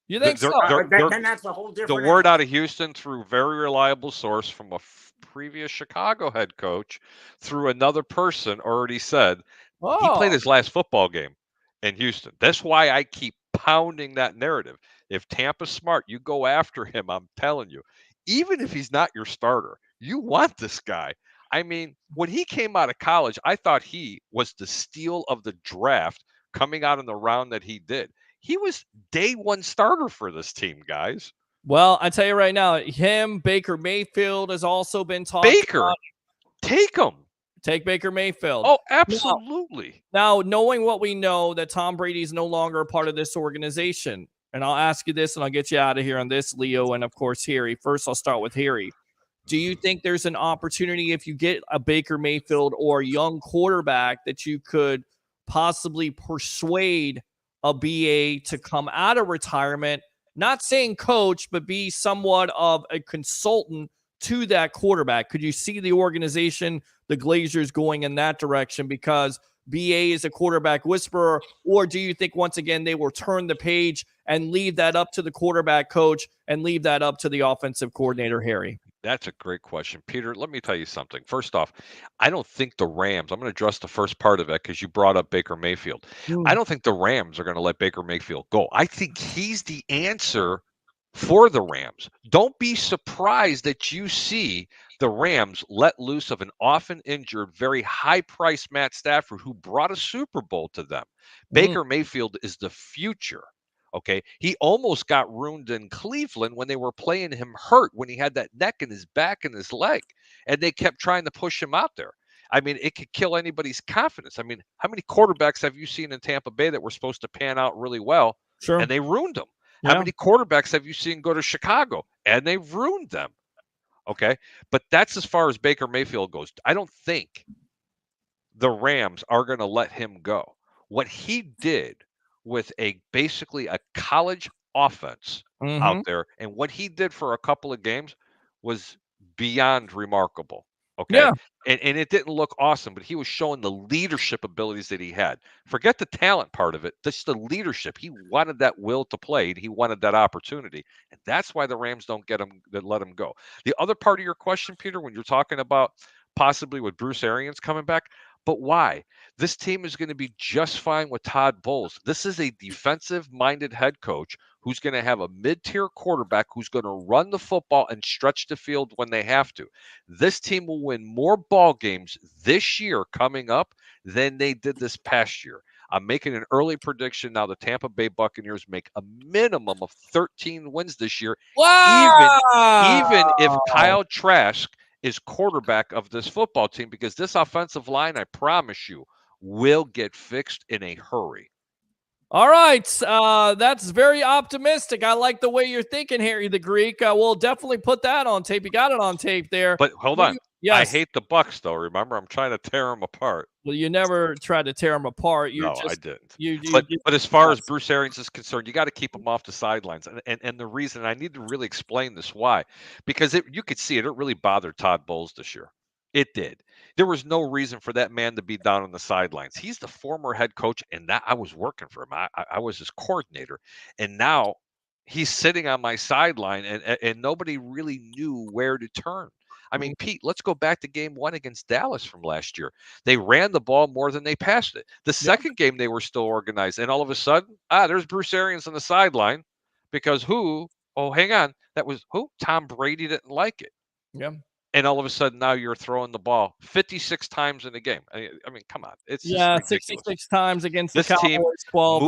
You think so? Then that's a whole different. The word out of Houston through very reliable source from a previous Chicago head coach through another person already said he played his last football game in Houston. That's why I keep pounding that narrative. If Tampa's smart, you go after him. I'm telling you, even if he's not your starter, you want this guy. I mean, when he came out of college, I thought he was the steal of the draft coming out in the round that he did. He was day one starter for this team, guys. Well, I tell you right now, Baker Mayfield has also been talked about. Take him. Take Baker Mayfield. Oh, absolutely. Now, knowing what we know, that Tom Brady is no longer a part of this organization, and I'll ask you this, and I'll get you out of here on this, Leo, and of course, Harry. First, I'll start with Harry. Do you think there's an opportunity if you get a Baker Mayfield or a young quarterback that you could possibly persuade a BA to come out of retirement, not saying coach, but be somewhat of a consultant to that quarterback? Could you see the organization, the Glazers, going in that direction because BA is a quarterback whisperer? Or do you think, once again, they will turn the page and leave that up to the quarterback coach and leave that up to the offensive coordinator, Harry? That's a great question, Peter. Let me tell you something. First off, I don't think the Rams, I'm going to address the first part of it because you brought up Baker Mayfield. I don't think the Rams are going to let Baker Mayfield go. I think he's the answer for the Rams. Don't be surprised that you see the Rams let loose of an often injured, very high-priced Matt Stafford who brought a Super Bowl to them. Baker Mayfield is the future Okay. He almost got ruined in Cleveland when they were playing him hurt, when he had that neck in his back and his leg, and they kept trying to push him out there. I mean, it could kill anybody's confidence. I mean, how many quarterbacks have you seen in Tampa Bay that were supposed to pan out really well, Sure. and they ruined them? Yeah. How many quarterbacks have you seen go to Chicago, and they ruined them? Okay. But that's as far as Baker Mayfield goes. I don't think the Rams are going to let him go. What he did with basically a college offense out there, and what he did for a couple of games was beyond remarkable. Okay. Yeah. And it didn't look awesome, but he was showing the leadership abilities that he had. Forget the talent part of it, just the leadership. He wanted that will to play. He wanted that opportunity. And that's why the Rams don't let him go. The other part of your question, Peter, when you're talking about possibly with Bruce Arians coming back, but why? This team is going to be just fine with Todd Bowles. This is a defensive-minded head coach who's going to have a mid-tier quarterback who's going to run the football and stretch the field when they have to. This team will win more ball games this year coming up than they did this past year. I'm making an early prediction now. The Tampa Bay Buccaneers make a minimum of 13 wins this year. Wow. Even if Kyle Trask is quarterback of this football team, because this offensive line, I promise you, will get fixed in a hurry. All right. That's very optimistic. I like the way you're thinking, Harry the Greek. We'll definitely put that on tape. You got it on tape there. But hold on. Yes. I hate the Bucks, though. Remember, I'm trying to tear them apart. Well, you never tried to tear them apart. No, I didn't. But as far as Bruce Arians is concerned, you got to keep him off the sidelines. And the reason, I need to really explain this why, because you could see it really bothered Todd Bowles this year. It did. There was no reason for that man to be down on the sidelines. He's the former head coach, and that I was working for him. I was his coordinator, and now he's sitting on my sideline, and nobody really knew where to turn. I mean, Pete, let's go back to game 1 against Dallas from last year. They ran the ball more than they passed it. The second game, they were still organized. And all of a sudden, there's Bruce Arians on the sideline because hang on. That was who? Tom Brady didn't like it. Yeah. And all of a sudden, now you're throwing the ball 56 times in a game. I mean, come on. It's just ridiculous. 66 times against this the Cowboys, team, 12.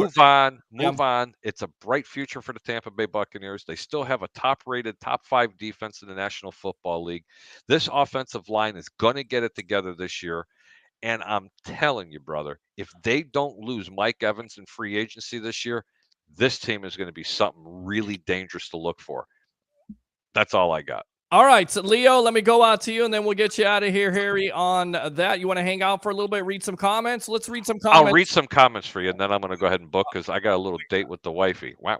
Move on. It's a bright future for the Tampa Bay Buccaneers. They still have a top-rated, top 5 defense in the National Football League. This offensive line is going to get it together this year. And I'm telling you, brother, if they don't lose Mike Evans in free agency this year, this team is going to be something really dangerous to look for. That's all I got. All right, so Leo, let me go out to you, and then we'll get you out of here, Harry, on that. You want to hang out for a little bit, read some comments? Let's read some comments. I'll read some comments for you, and then I'm going to go ahead and book because I got a little date with the wifey. Wow.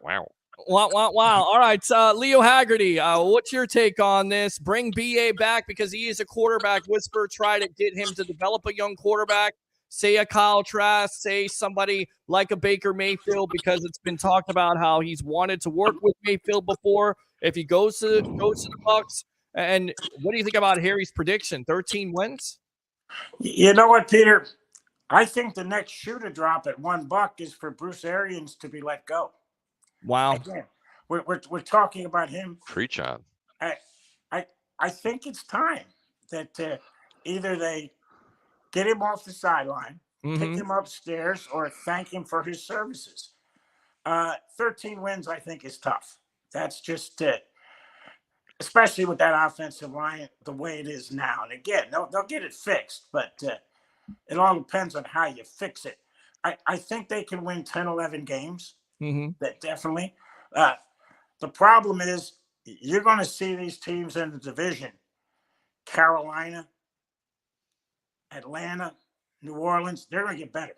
Wow. All right, Leo Haggerty, what's your take on this? Bring B.A. back because he is a quarterback whisperer. Try to get him to develop a young quarterback. Say a Kyle Trask, say somebody like a Baker Mayfield, because it's been talked about how he's wanted to work with Mayfield before. If he goes to the Bucs, and what do you think about Harry's prediction? 13 wins? You know what, Peter? I think the next shoe to drop at $1 is for Bruce Arians to be let go. Wow. Again, we're talking about him. Preach on. I think it's time that either they get him off the sideline, pick him upstairs, or thank him for his services. 13 wins, I think, is tough. That's just it. Especially with that offensive line the way it is now. And again, they'll get it fixed, but it all depends on how you fix it. I think they can win 10, 11 games. That definitely. The problem is you're going to see these teams in the division. Carolina, Atlanta, New Orleans, they're going to get better.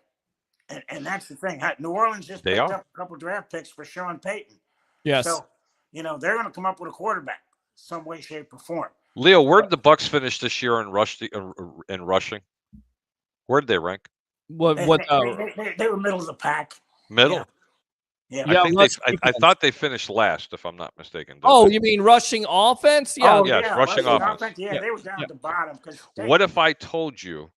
And that's the thing. New Orleans just picked up a couple draft picks for Sean Payton. Yes. So, they're going to come up with a quarterback some way, shape, or form. Leo, where did the Bucs finish this year in rushing? Where did they rank? They were middle of the pack. Middle? Yeah. I thought they finished last, if I'm not mistaken. You mean rushing offense? Yeah. Rushing offense. Yeah, they were down at the bottom. What if I told you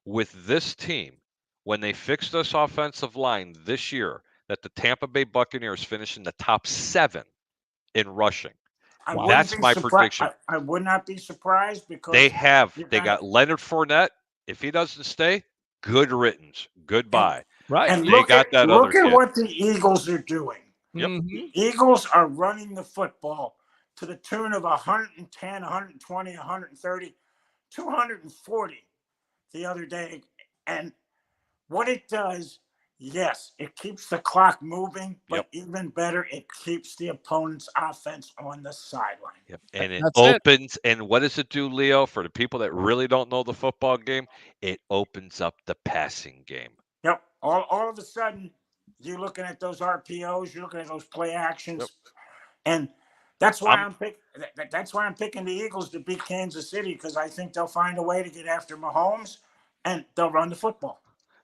with this team, when they fix this offensive line this year, that the Tampa Bay Buccaneers finish in the top 7 in rushing? That's my prediction. I would not be surprised because they got Leonard Fournette. If he doesn't stay, good riddance. Goodbye. Right. And look at what the Eagles are doing. Yep. The Eagles are running the football to the tune of 110, 120, 130, 240 the other day. And what it does, yes, it keeps the clock moving, but even better, it keeps the opponent's offense on the sideline. Yep. And it That's opens, and what does it do, Leo? For the people that really don't know the football game, it opens up the passing game. Yep. All of a sudden, you're looking at those RPOs, you're looking at those play actions, and that's why that's why I'm picking the Eagles to beat Kansas City, because I think they'll find a way to get after Mahomes, and they'll run the football.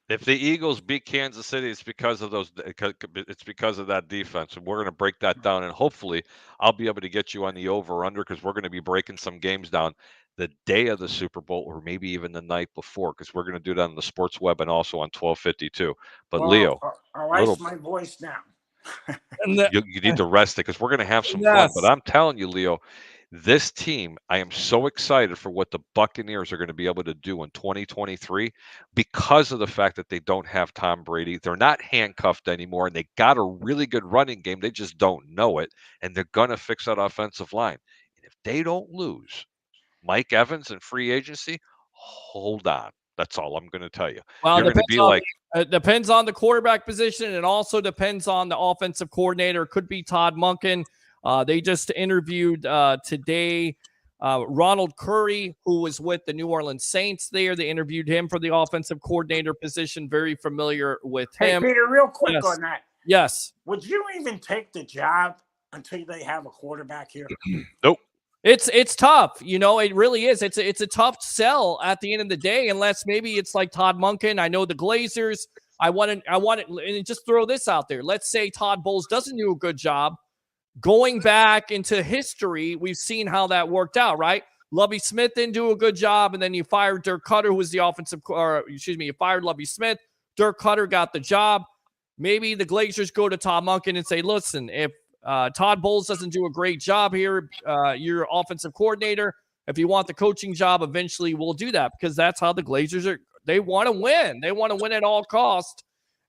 If the Eagles beat Kansas City, it's because of it's because of that defense, and we're going to break that down. And hopefully, I'll be able to get you on the over/under, because we're going to be breaking some games down the day of the Super Bowl, or maybe even the night before, because we're going to do that on the Sports Web and also on 1252. But Leo, I'll ice my voice down. you need to rest it, because we're going to have some fun. But I'm telling you, Leo, this team, I am so excited for what the Buccaneers are going to be able to do in 2023, because of the fact that they don't have Tom Brady. They're not handcuffed anymore, and they got a really good running game. They just don't know it, and they're going to fix that offensive line. And if they don't lose Mike Evans in free agency, hold on. That's all I'm going to tell you. Well, You're going to be like, it depends on the quarterback position. It also depends on the offensive coordinator. It could be Todd Monken. They just interviewed today Ronald Curry, who was with the New Orleans Saints there. They interviewed him for the offensive coordinator position. Very familiar with him. Hey, Peter, real quick on that. Yes. Would you even take the job until they have a quarterback here? Nope. It's tough. You know, it really is. It's a tough sell at the end of the day, unless maybe it's like Todd Monken. I know the Glazers. I want it, and just throw this out there. Let's say Todd Bowles doesn't do a good job. Going back into history, we've seen how that worked out, right? Lovie Smith didn't do a good job, and then you fired Dirk Cutter, who was the you fired Lovie Smith. Dirk Cutter got the job. Maybe the Glazers go to Todd Monken and say, listen, if Todd Bowles doesn't do a great job here, you're offensive coordinator. If you want the coaching job, eventually we'll do that, because that's how the Glazers are. They want to win. They want to win at all costs.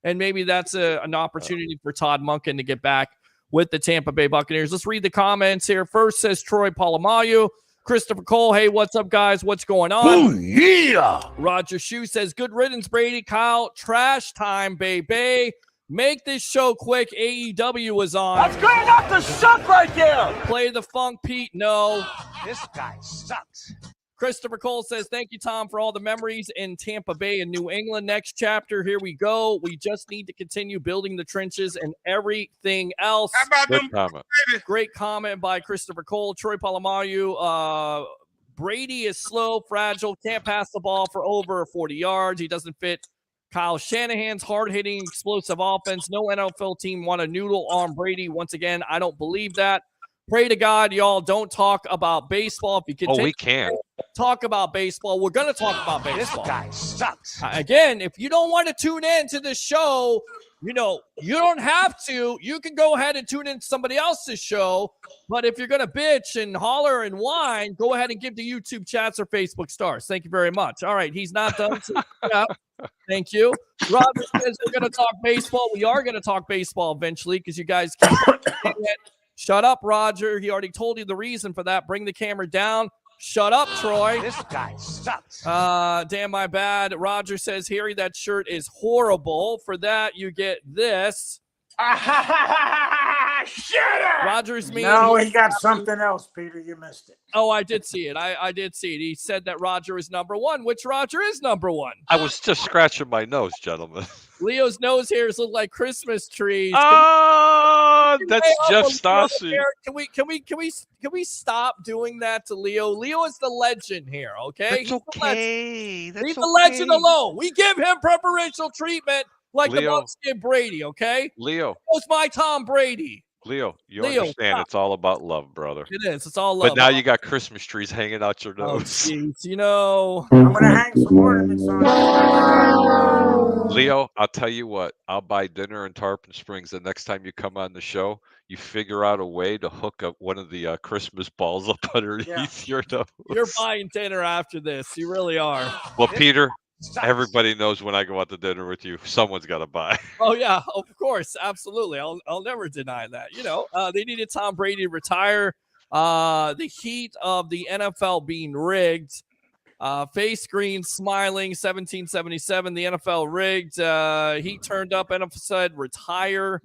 And maybe that's an opportunity for Todd Monken to get back with the Tampa Bay Buccaneers. Let's read the comments here. First says Troy Polamalu. Christopher Cole, hey, what's up, guys? What's going on? Oh, yeah. Roger Shue says, good riddance, Brady. Kyle, trash time, baby. Make this show quick. AEW is on. That's good enough to suck right there. Play the funk, Pete. No. This guy sucks. Christopher Cole says, thank you, Tom, for all the memories in Tampa Bay and New England. Next chapter, here we go. We just need to continue building the trenches and everything else. How about them, baby? Great comment by Christopher Cole. Troy Polamalu, Brady is slow, fragile, can't pass the ball for over 40 yards. He doesn't fit Kyle Shanahan's hard-hitting, explosive offense. No NFL team want to noodle on Brady. Once again, I don't believe that. Pray to God, y'all don't talk about baseball. If you can, we can talk about baseball. We're going to talk about baseball. This guy sucks. Again, if you don't want to tune in to this show, you don't have to. You can go ahead and tune in to somebody else's show. But if you're going to bitch and holler and whine, go ahead and give the YouTube chats or Facebook stars. Thank you very much. All right, he's not done. So, yeah. Thank you. Roger says we're going to talk baseball. We are going to talk baseball eventually, because you guys can't. Shut up, Roger. He already told you the reason for that. Bring the camera down. Shut up, Troy. This guy sucks. Damn, my bad. Roger says, Harry, that shirt is horrible. For that, you get this. Shut up. Roger's mean. No, he got something else, Peter. You missed it. Oh, I did see it. I did see it. He said that Roger is number one. Which Roger is number one? I was just scratching my nose, gentlemen. Leo's nose hairs look like Christmas trees. That's Jeff Stassi. Can we stop doing that to Leo? Leo is the legend here, okay? That's okay. Leave the legend alone. We give him preferential treatment like the Bucs give Brady, okay? Leo. Who's my Tom Brady? Leo, understand stop. It's all about love, brother. It is. It's all love. But now you got Christmas trees hanging out your nose. Oh, I'm going to hang some ornaments on. Leo, I'll tell you what. I'll buy dinner in Tarpon Springs the next time you come on the show. You figure out a way to hook up one of the Christmas balls up underneath your nose. You're buying dinner after this. You really are. Well, Peter, Everybody knows when I go out to dinner with you, someone's got to buy. Oh yeah, of course, absolutely. I'll never deny that. They needed Tom Brady to retire. The heat of the NFL being rigged. Face green, smiling, 1777. The NFL rigged. He turned up. NFL said retire.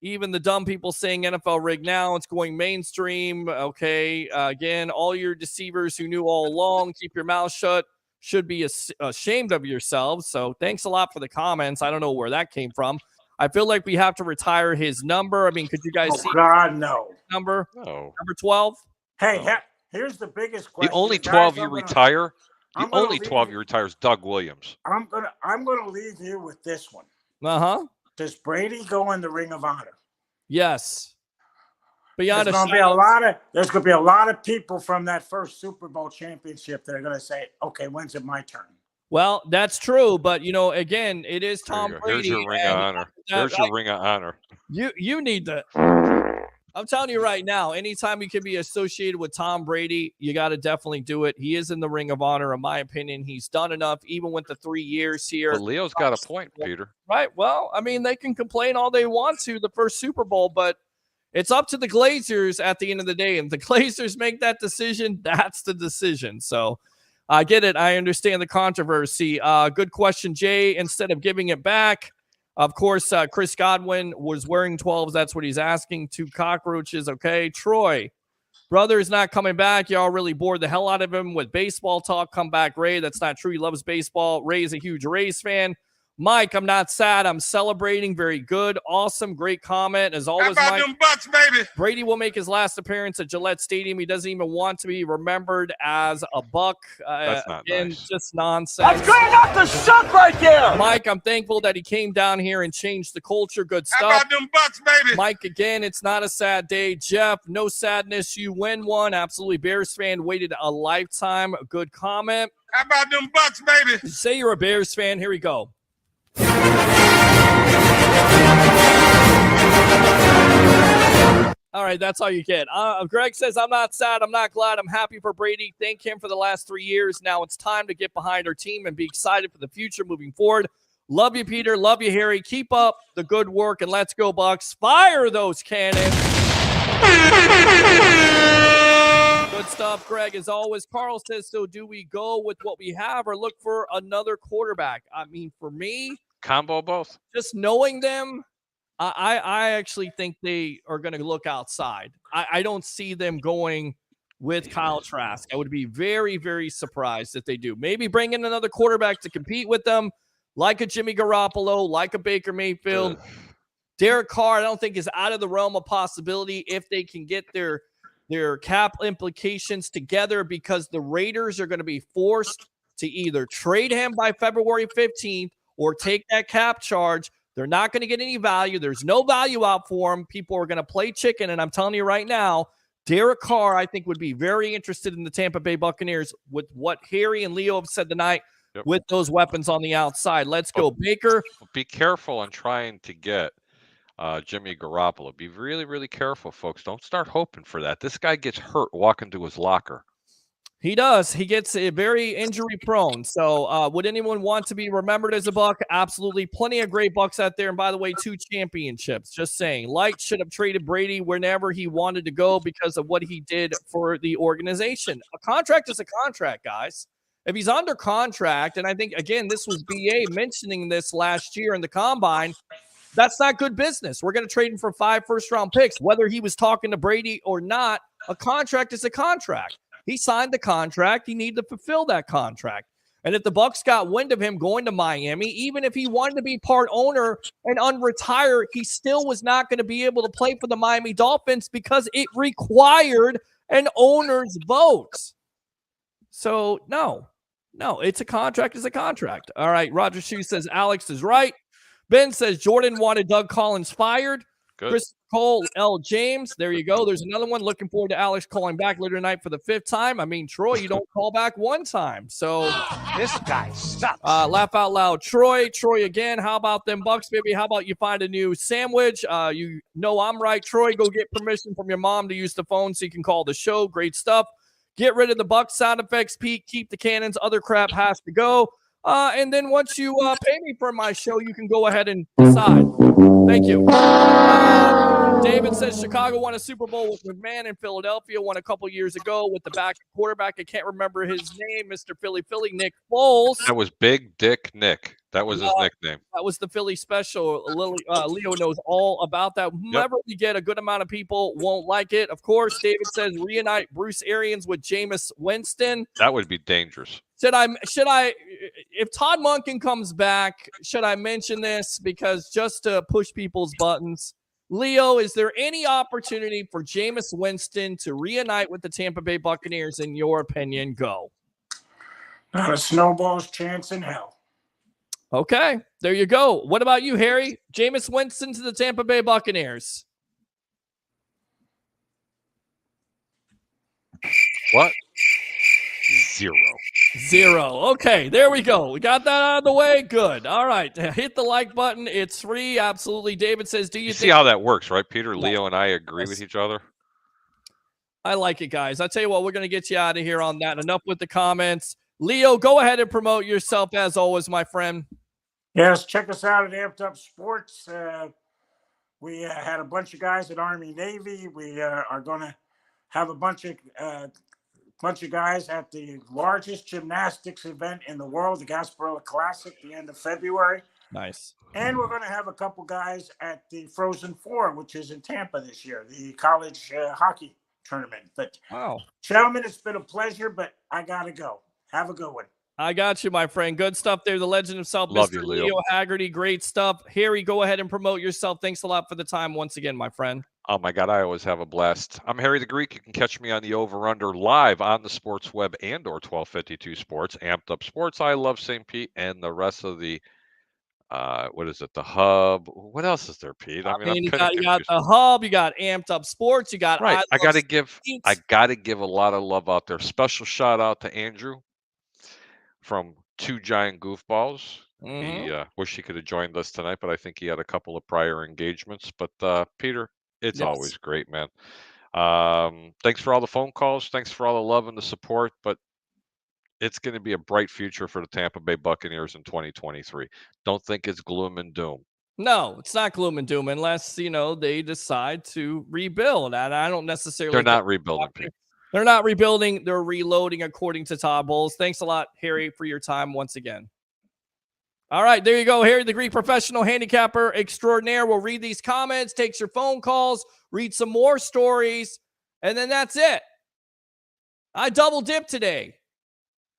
Even the dumb people saying NFL rigged now. It's going mainstream. Okay. Again, all your deceivers who knew all along, keep your mouth shut. Should be ashamed of yourselves. So thanks a lot for the comments. I don't know where that came from. I feel like we have to retire his number. I mean, could you guys see? God, no. Number? No. Number 12? Hey, here's the biggest question. The only Guys, 12 you retire. The only 12 you you retire is Doug Williams. I'm gonna leave you with this one. Uh-huh. Does Brady go in the Ring of Honor? Yes. Beyond there's gonna be a lot of people from that first Super Bowl championship that are gonna say, okay, when's it my turn? Well, that's true, but again, it is Tom Brady. Here's your ring of honor. Here's your ring of honor. You need to. I'm telling you right now, anytime you can be associated with Tom Brady, you got to definitely do it. He is in the Ring of Honor, in my opinion. He's done enough, even with the 3 years here. But Leo's got a point, Peter. Right. Well, I mean, they can complain all they want to the first Super Bowl, but it's up to the Glazers at the end of the day. And the Glazers make that decision, that's the decision. So I get it. I understand the controversy. Good question, Jay. Instead of giving it back, of course, Chris Godwin was wearing 12s. That's what he's asking. 2 cockroaches. Okay. Troy, brother is not coming back. Y'all really bored the hell out of him with baseball talk. Come back, Ray. That's not true. He loves baseball. Ray is a huge Rays fan. Mike, I'm not sad. I'm celebrating. Very good. Awesome. Great comment. As always, How about Mike. them Bucks, baby? Brady will make his last appearance at Gillette Stadium. He doesn't even want to be remembered as a Buck. That's not nice. Just nonsense. That's great enough to suck right there. Mike, I'm thankful that he came down here and changed the culture. Good stuff. How about them Bucks, baby? Mike, again, it's not a sad day. Jeff, no sadness. You win one. Absolutely. Bears fan, waited a lifetime. Good comment. How about them Bucks, baby? Say you're a Bears fan. Here we go. All right, that's all you get. Greg says, I'm not sad. I'm not glad. I'm happy for Brady. Thank him for the last 3 years. Now it's time to get behind our team and be excited for the future moving forward. Love you, Peter. Love you, Harry. Keep up the good work, and let's go, Bucks. Fire those cannons. Good stuff, Greg, as always. Carl says, so do we go with what we have or look for another quarterback? I mean, for me, combo both. Just knowing them, I actually think they are going to look outside. I don't see them going with Kyle Trask. I would be very, very surprised if they do. Maybe bring in another quarterback to compete with them, like a Jimmy Garoppolo, like a Baker Mayfield. Derek Carr, I don't think is out of the realm of possibility if they can get their cap implications together, because the Raiders are going to be forced to either trade him by February 15th or take that cap charge. They're not going to get any value. There's no value out for him. People are going to play chicken, and I'm telling you right now, Derek Carr, I think, would be very interested in the Tampa Bay Buccaneers with what Harry and Leo have said tonight with those weapons on the outside. Let's go, Baker. Be careful on trying to get Jimmy Garoppolo. Be really, really careful, folks. Don't start hoping for that. This guy gets hurt walking to his locker. He does. He gets very injury prone. So would anyone want to be remembered as a Buck? Absolutely. Plenty of great Bucks out there. And by the way, 2 championships. Just saying. Light should have traded Brady whenever he wanted to go because of what he did for the organization. A contract is a contract, guys. If he's under contract, and I think, again, this was BA mentioning this last year in the Combine, that's not good business. We're going to trade him for 5 first-round picks. Whether he was talking to Brady or not, a contract is a contract. He signed the contract. He needed to fulfill that contract. And if the Bucks got wind of him going to Miami, even if he wanted to be part owner and unretire, he still was not going to be able to play for the Miami Dolphins because it required an owner's vote. So, no, it's a contract. It's a contract. All right, Roger Shue says Alex is right. Ben says Jordan wanted Doug Collins fired. Good. Chris Cole, L. James. There you go. There's another one. Looking forward to Alex calling back later tonight for the 5th time. I mean, Troy, you don't call back 1 time. So this guy sucks. Laugh out loud. Troy again. How about them Bucks, baby? How about you find a new sandwich? You know I'm right. Troy, go get permission from your mom to use the phone so you can call the show. Great stuff. Get rid of the Bucks sound effects, Pete. Keep the cannons. Other crap has to go. And then once you pay me for my show, you can go ahead and decide. Thank you. David says Chicago won a Super Bowl with McMahon, and Philadelphia won a couple years ago with the back quarterback. I can't remember his name, Mr. Philly, Nick Foles. That was Big Dick Nick. That was his nickname. That was the Philly special. Leo knows all about that. Whoever we get, a good amount of people won't like it. Of course, David says reunite Bruce Arians with Jameis Winston. That would be dangerous. Should I, if Todd Monken comes back, should I mention this? Because just to push people's buttons, Leo, is there any opportunity for Jameis Winston to reunite with the Tampa Bay Buccaneers, in your opinion? Go. Not a snowball's chance in hell. Okay, there you go. What about you, Harry? Jameis Winston to the Tampa Bay Buccaneers. What? Zero. Okay, there we go. We got that out of the way. Good. All right. Hit the like button. It's free. Absolutely. David says, do you see how that works, right, Peter? Leo and I agree with each other. I like it, guys. I tell you what, we're going to get you out of here on that. Enough with the comments. Leo, go ahead and promote yourself as always, my friend. Yes, check us out at Amped Up Sports. We had a bunch of guys at Army Navy. We are going to have a bunch of guys at the largest gymnastics event in the world, the Gasparilla Classic, the end of February. Nice. And we're going to have a couple guys at the Frozen Four, which is in Tampa this year, the college hockey tournament. But wow, gentlemen, it's been a pleasure, but I got to go. Have a good one. I got you, my friend. Good stuff there. The legend himself, Love Mr. you, Leo. Leo Haggerty. Great stuff. Harry, go ahead and promote yourself. Thanks a lot for the time once again, my friend. Oh, my God, I always have a blast. I'm Harry the Greek. You can catch me on the Over-Under live on the Sports Web and or 1252 Sports, Amped Up Sports, I Love St. Pete, and the rest of the, what is it, the Hub. What else is there, Pete? I mean, you got the Hub, you got Amped Up Sports, you got right. I got to give a lot of love out there. Special shout out to Andrew from Two Giant Goofballs. He wish he could have joined us tonight, but I think he had a couple of prior engagements. But Peter, it's always great, man. Thanks for all the phone calls. Thanks for all the love and the support. But it's going to be a bright future for the Tampa Bay Buccaneers in 2023. Don't think it's gloom and doom. No, it's not gloom and doom unless, they decide to rebuild. And I don't necessarily. They're not rebuilding, Pete. They're not rebuilding. They're reloading, according to Todd Bowles. Thanks a lot, Harry, for your time once again. All right, there you go. Harry, the Greek professional handicapper extraordinaire. We'll read these comments, takes your phone calls, read some more stories, and then that's it. I double dipped today.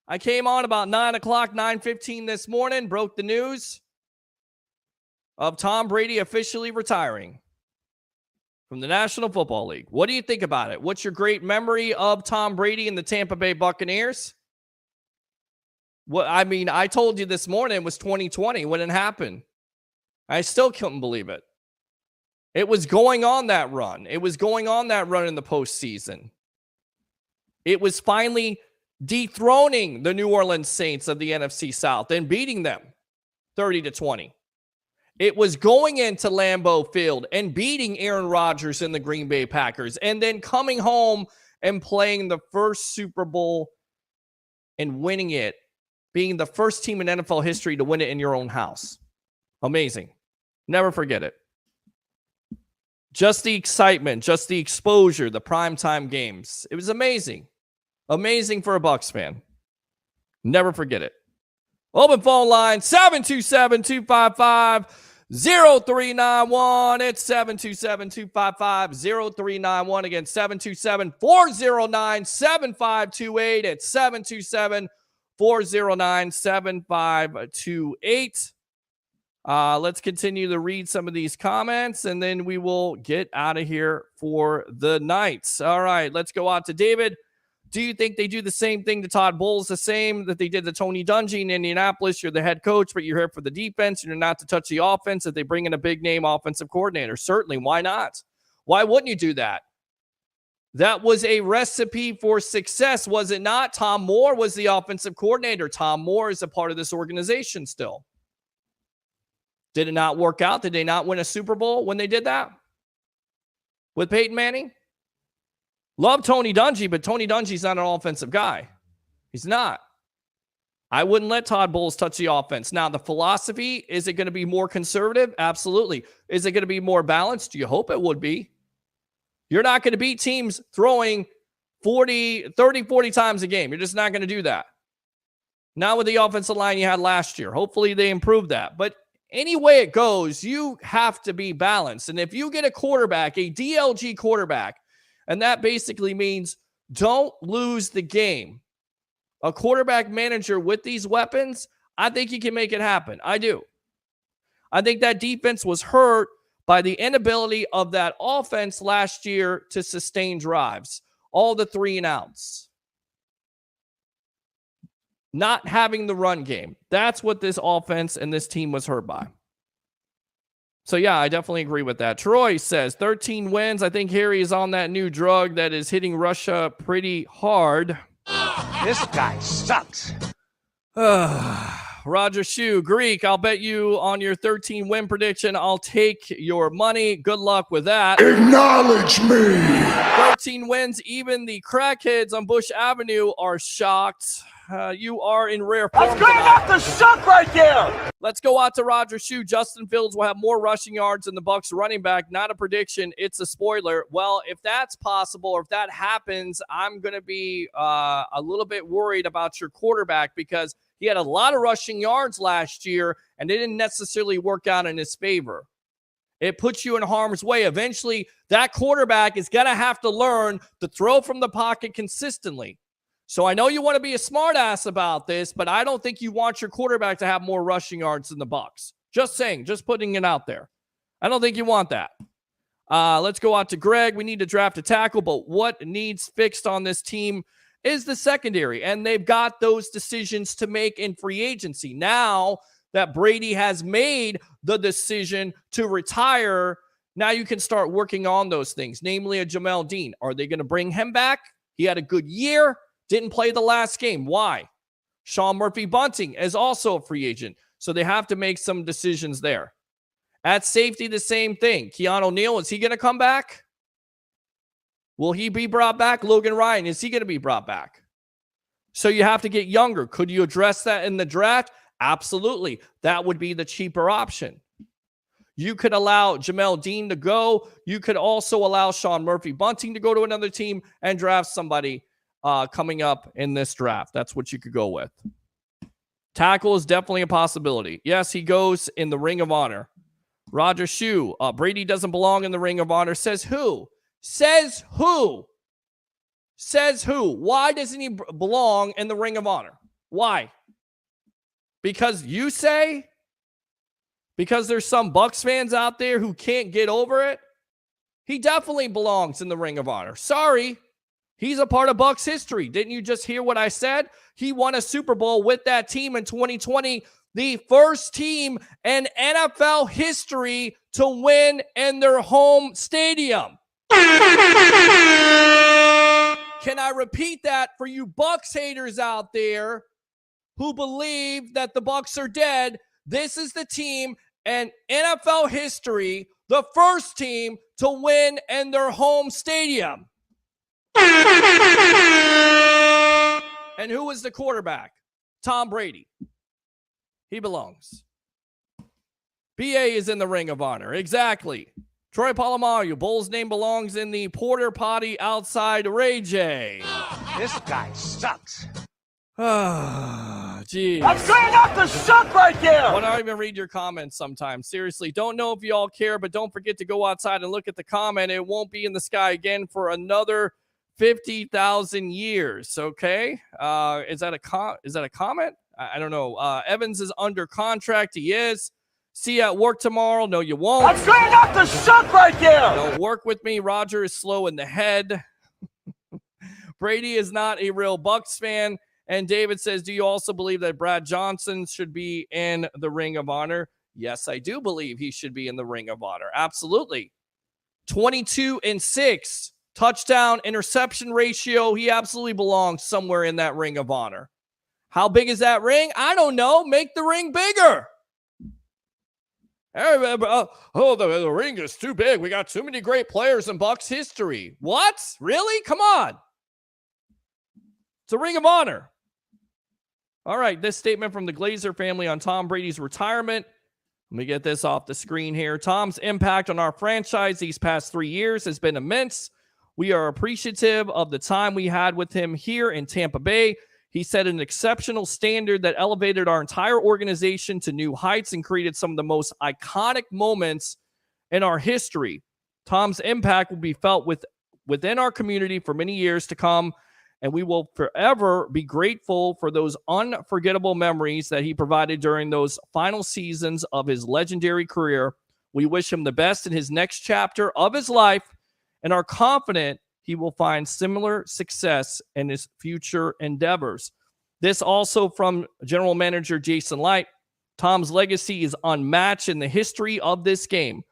I came on about 9 o'clock, 9:15 this morning, broke the news of Tom Brady officially retiring from the National Football League. What do you think about it? What's your great memory of Tom Brady and the Tampa Bay Buccaneers? Well, I mean, I told you this morning it was 2020 when it happened. I still couldn't believe it. It was going on that run. It was going on that run in the postseason. It was finally dethroning the New Orleans Saints of the NFC South and beating them 30-20. It was going into Lambeau Field and beating Aaron Rodgers and the Green Bay Packers, and then coming home and playing the first Super Bowl and winning it, being the first team in NFL history to win it in your own house. Amazing. Never forget it. Just the excitement, just the exposure, the primetime games. It was amazing. Amazing for a Bucs fan. Never forget it. Open phone line, 727-255-0391. It's 727-255-0391. Again, 727-409-7528. It's 727-409-7528. Let's continue to read some of these comments, and then we will get out of here for the night. All right, let's go out to David. Do you think they do the same thing to Todd Bowles, the same that they did to Tony Dungy in Indianapolis? You're the head coach, but you're here for the defense, and you're not to touch the offense. If they bring in a big-name offensive coordinator, certainly, why not? Why wouldn't you do that? That was a recipe for success, was it not? Tom Moore was the offensive coordinator. Tom Moore is a part of this organization still. Did it not work out? Did they not win a Super Bowl when they did that with Peyton Manning? Love Tony Dungy, but Tony Dungy's not an offensive guy. He's not. I wouldn't let Todd Bowles touch the offense. Now, the philosophy, is it going to be more conservative? Absolutely. Is it going to be more balanced? You hope it would be. You're not going to beat teams throwing 40 times a game. You're just not going to do that. Not with the offensive line you had last year. Hopefully they improve that. But any way it goes, you have to be balanced. And if you get a quarterback, a DLG quarterback, and that basically means don't lose the game. A quarterback manager with these weapons, I think he can make it happen. I do. I think that defense was hurt by the inability of that offense last year to sustain drives. All the 3 and outs. Not having the run game. That's what this offense and this team was hurt by. So, yeah, I definitely agree with that. Troy says 13 wins. I think Harry is on that new drug that is hitting Russia pretty hard. This guy sucks. Roger Shue, Greek, I'll bet you on your 13 win prediction. I'll take your money. Good luck with that. Acknowledge me. 13 wins. Even the crackheads on Bush Avenue are shocked. You are in rare form. That's good enough to suck right there. Let's go out to Roger Shue. Justin Fields will have more rushing yards than the Bucs running back. Not a prediction. It's a spoiler. Well, if that's possible or if that happens, I'm going to be a little bit worried about your quarterback because he had a lot of rushing yards last year and it didn't necessarily work out in his favor. It puts you in harm's way. Eventually, that quarterback is going to have to learn to throw from the pocket consistently. So I know you want to be a smartass about this, but I don't think you want your quarterback to have more rushing yards than the Bucs. Just saying, just putting it out there. I don't think you want that. Let's go out to Greg. We need to draft a tackle, but what needs fixed on this team is the secondary, and they've got those decisions to make in free agency. Now that Brady has made the decision to retire, now you can start working on those things, namely a Jamel Dean. Are they going to bring him back? He had a good year. Didn't play the last game. Why? Sean Murphy-Bunting is also a free agent, so they have to make some decisions there. At safety, the same thing. Keanu Neal, is he going to come back? Will he be brought back? Logan Ryan, is he going to be brought back? So you have to get younger. Could you address that in the draft? Absolutely. That would be the cheaper option. You could allow Jamel Dean to go. You could also allow Sean Murphy-Bunting to go to another team and draft somebody coming up in this draft. That's what you could go with. Tackle is definitely a possibility. Yes, he goes in the Ring of Honor. Roger Shue, Brady doesn't belong in the Ring of Honor. Says who? Says who? Says who? Why doesn't he belong in the Ring of Honor? Why? Because you say? Because there's some Bucs fans out there who can't get over it? He definitely belongs in the Ring of Honor. Sorry. He's a part of Bucs history. Didn't you just hear what I said? He won a Super Bowl with that team in 2020, the first team in NFL history to win in their home stadium. Can I repeat that for you Bucs haters out there who believe that the Bucs are dead? This is the team in NFL history, the first team to win in their home stadium. And who is the quarterback? Tom Brady. He belongs. BA is in the Ring of Honor. Exactly. Troy Polamalu. Bull's name belongs in the porter potty outside Ray J. This guy sucks. Jeez. That's good enough to suck right there. Why don't I even read your comments sometimes? Seriously, don't know if you all care, but don't forget to go outside and look at the comment. It won't be in the sky again for another 50,000 years. Okay. Is that a comment? I don't know. Evans is under contract. He is. See you at work tomorrow. No, you won't. That's good enough to suck right there. Don't work with me. Roger is slow in the head. Brady is not a real Bucs fan. And David says, do you also believe that Brad Johnson should be in the Ring of Honor? Yes, I do believe he should be in the Ring of Honor. Absolutely. 22-6. Touchdown, interception ratio. He absolutely belongs somewhere in that Ring of Honor. How big is that ring? I don't know. Make the ring bigger. The ring is too big. We got too many great players in Bucs history. What? Really? Come on. It's a Ring of Honor. All right, this statement from the Glazer family on Tom Brady's retirement. Let me get this off the screen here. Tom's impact on our franchise these past 3 years has been immense. We are appreciative of the time we had with him here in Tampa Bay. He set an exceptional standard that elevated our entire organization to new heights and created some of the most iconic moments in our history. Tom's impact will be felt within our community for many years to come, and we will forever be grateful for those unforgettable memories that he provided during those final seasons of his legendary career. We wish him the best in his next chapter of his life and are confident he will find similar success in his future endeavors. This also from General Manager Jason Light. Tom's legacy is unmatched in the history of this game.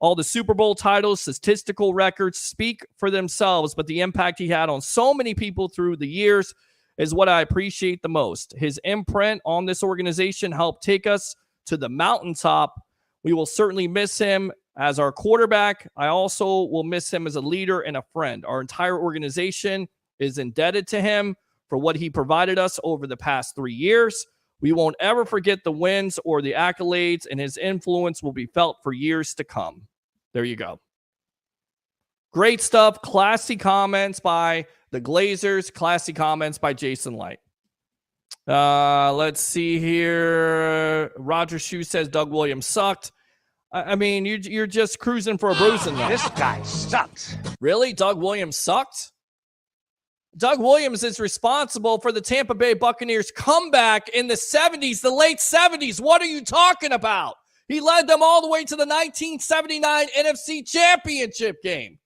All the Super Bowl titles, statistical records speak for themselves, but the impact he had on so many people through the years is what I appreciate the most. His imprint on this organization helped take us to the mountaintop. We will certainly miss him as our quarterback. I also will miss him as a leader and a friend. Our entire organization is indebted to him for what he provided us over the past 3 years. We won't ever forget the wins or the accolades, and his influence will be felt for years to come. There you go. Great stuff. Classy comments by the Glazers. Classy comments by Jason Light. Let's see here. Roger Shue says Doug Williams sucked. I mean, you're just cruising for a bruising now. This guy sucks. Really? Doug Williams sucked? Doug Williams is responsible for the Tampa Bay Buccaneers comeback in the 70s, the late 70s. What are you talking about? He led them all the way to the 1979 NFC Championship game.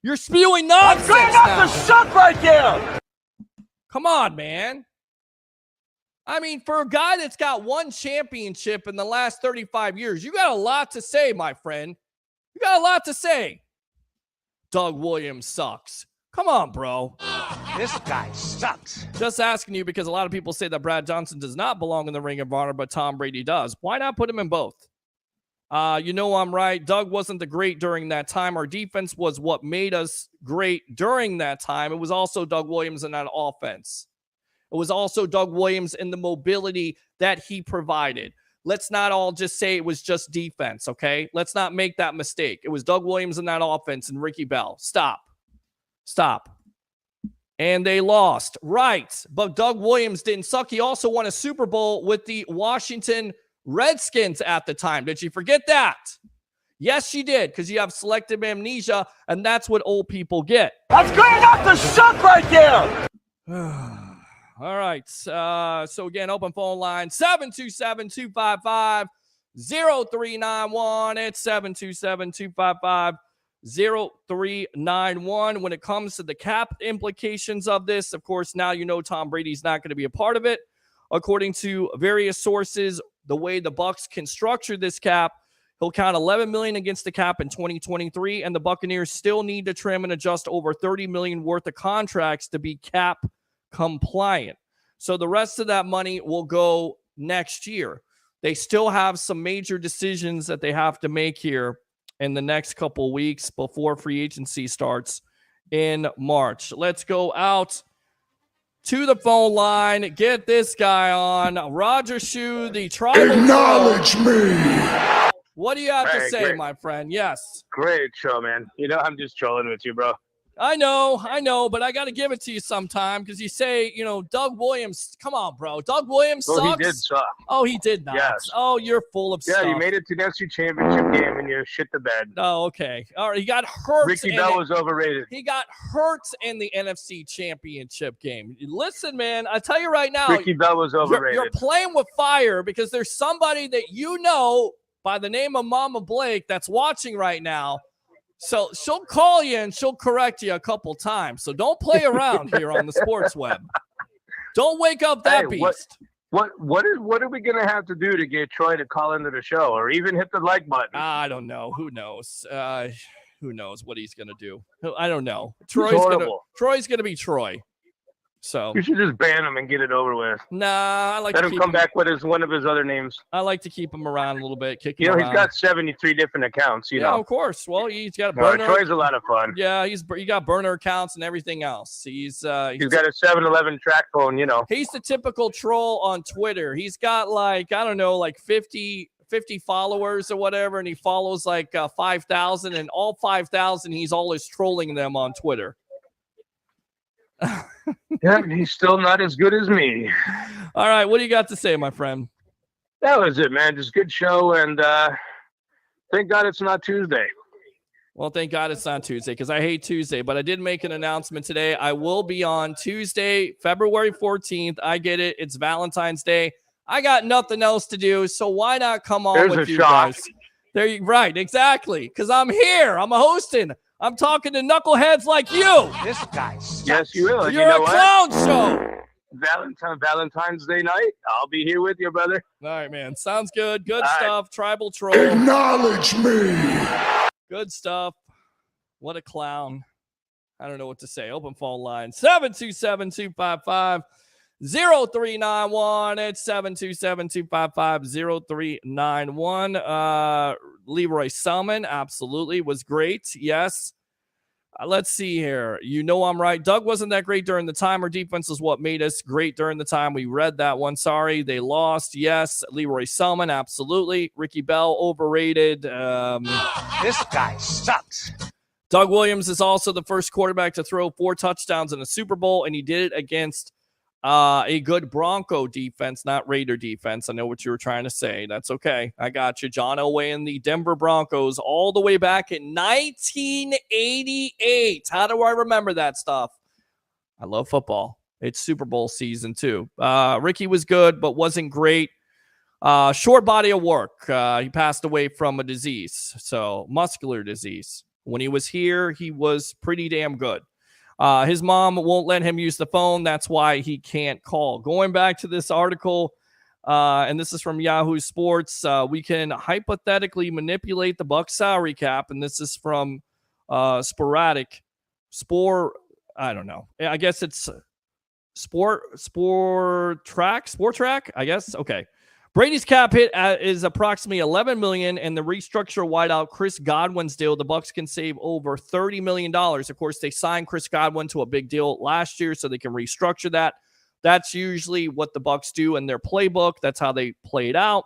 You're spewing nonsense now. I'm going off the suck right there. Come on, man. I mean, for a guy that's got one championship in the last 35 years, you got a lot to say, my friend. You got a lot to say. Doug Williams sucks. Come on, bro. This guy sucks. Just asking you because a lot of people say that Brad Johnson does not belong in the Ring of Honor, but Tom Brady does. Why not put him in both? You know I'm right. Doug wasn't the great during that time. Our defense was what made us great during that time. It was also Doug Williams in that offense. It was also Doug Williams in the mobility that he provided. Let's not all just say it was just defense, okay? Let's not make that mistake. It was Doug Williams in that offense and Ricky Bell. Stop. And they lost. Right. But Doug Williams didn't suck. He also won a Super Bowl with the Washington Redskins at the time. Did you forget that? Yes, you did, because you have selective amnesia, and that's what old people get. That's going off the suck right there. All right. So again, open phone line 727-255-0391. It's 727-255-0391. When it comes to the cap implications of this, of course, now you know Tom Brady's not going to be a part of it. According to various sources, the way the Bucs can structure this cap, he'll count $11 million against the cap in 2023, and the Buccaneers still need to trim and adjust over $30 million worth of contracts to be cap compliant. So the rest of that money will go next year. They still have some major decisions that they have to make here in the next couple weeks before free agency starts in March. Let's go out to the phone line. Get this guy on. Roger Shue, the tribal. Acknowledge me. What do you have to say, my friend? Yes. Great show, man. You know, I'm just trolling with you, bro. I know, but I got to give it to you sometime because you say, Doug Williams. Come on, bro. Doug Williams sucks. Oh, he did suck. Oh, he did not. Yes. Oh, you're full of stuff. Yeah, you made it to the NFC Championship game and you shit the bed. Oh, okay. All right, he got hurt. Ricky Bell was overrated. He got hurt in the NFC Championship game. Listen, man, I tell you right now. Ricky Bell was overrated. You're playing with fire because there's somebody that you know by the name of Mama Blake that's watching right now. So she'll call you and she'll correct you a couple times. So don't play around here on the sports web. Don't wake up that beast. What are we gonna have to do to get Troy to call into the show or even hit the like button? I don't know. Who knows? Who knows what he's gonna do? I don't know. Troy's gonna be Troy. So you should just ban him and get it over with. Nah, I like Let to him keep come him back with one of his other names. I like to keep him around a little bit, kick him You know, around. he's got 73 different accounts. You yeah, know, of course. Well, he's got a burner. Troy's a lot of fun. Yeah, he got burner accounts and everything else. He's got a 7-Eleven track phone. You know, he's the typical troll on Twitter. He's got like, I don't know, like 50 followers or whatever, and he follows like 5,000, and all 5,000 he's always trolling them on Twitter. Yeah, and he's still not as good as me. All right, what do you got to say, my friend? That was it, man. Just good show, and thank God it's not Tuesday. Well, thank God it's not Tuesday, because I hate Tuesday, but I did make an announcement today. I will be on Tuesday, February 14th. I get it. It's Valentine's Day. I got nothing else to do, so why not come on with you guys? There you right, exactly, because I'm here. I'm hosting. I'm talking to knuckleheads like you. This guy sucks. Yes, you will. You're a clown show. Valentine's Day night. I'll be here with you, brother. All right, man. Sounds good. Good All stuff. Tribal troll. Acknowledge me. Good stuff. What a clown. I don't know what to say. Open phone line 727-255-0391. It's 727-255-0391. Leroy Selman absolutely was great. Yes. Let's see here. You know I'm right. Doug wasn't that great during the time. Our defense is what made us great during the time. We read that one. Sorry, they lost. Yes. Leroy Selman, absolutely. Ricky Bell, overrated. This guy sucks. Doug Williams is also the first quarterback to throw 4 touchdowns in a Super Bowl, and he did it against a good Bronco defense, not Raider defense. I know what you were trying to say. That's okay. I got you. John Elway and the Denver Broncos all the way back in 1988. How do I remember that stuff? I love football. It's Super Bowl season too. Ricky was good, but wasn't great. Short body of work. He passed away from a disease, so muscular disease. When he was here, he was pretty damn good. His mom won't let him use the phone. That's why he can't call. Going back to this article, and this is from Yahoo Sports, we can hypothetically manipulate the Bucs salary cap, and this is from Sporadic. I don't know. I guess it's Sport Track, I guess. Okay. Brady's cap hit is approximately $11 million, and the restructure wideout Chris Godwin's deal, the Bucs can save over $30 million. Of course, they signed Chris Godwin to a big deal last year, so they can restructure that. That's usually what the Bucs do in their playbook. That's how they play it out.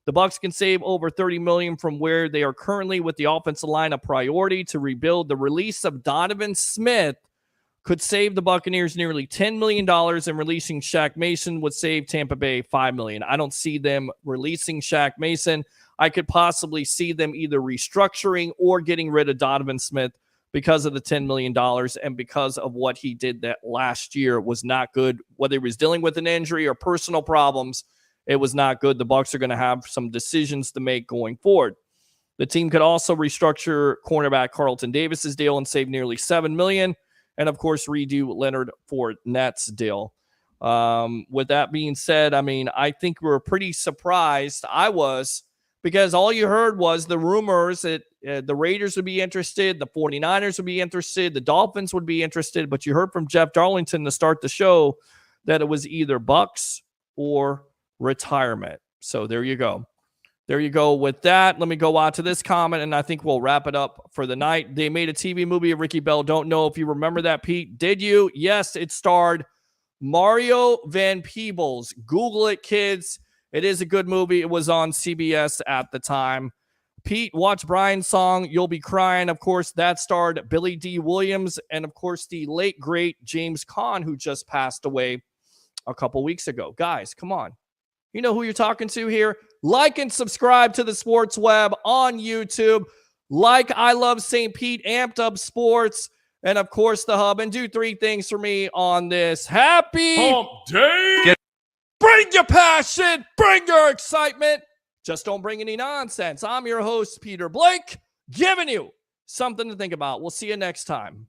The Bucs can save over $30 million from where they are currently with the offensive line a priority to rebuild. The release of Donovan Smith could save the Buccaneers nearly $10 million, and releasing Shaq Mason would save Tampa Bay $5 million. I don't see them releasing Shaq Mason. I could possibly see them either restructuring or getting rid of Donovan Smith because of the $10 million and because of what he did that last year was not good. Whether he was dealing with an injury or personal problems, it was not good. The Bucs are going to have some decisions to make going forward. The team could also restructure cornerback Carlton Davis's deal and save nearly $7 million. And, of course, redo Leonard Fournette's deal. With that being said, I mean, I think we were pretty surprised. I was, because all you heard was the rumors that the Raiders would be interested, the 49ers would be interested, the Dolphins would be interested. But you heard from Jeff Darlington to start the show that it was either Bucs or retirement. So there you go. There you go with that. Let me go on to this comment, and I think we'll wrap it up for the night. They made a TV movie of Ricky Bell. Don't know if you remember that, Pete. Did you? Yes, it starred Mario Van Peebles. Google it, kids. It is a good movie. It was on CBS at the time. Pete, watch Brian's song, You'll Be Crying. Of course, that starred Billy D. Williams and, of course, the late, great James Caan, who just passed away a couple weeks ago. Guys, come on. You know who you're talking to here. Like and subscribe to the Sports Web on YouTube. Like I Love St. Pete, Amped Up Sports, and, of course, The Hub. And do 3 things for me on this happy Hump Day. Bring your passion. Bring your excitement. Just don't bring any nonsense. I'm your host, Peter Blake, giving you something to think about. We'll see you next time.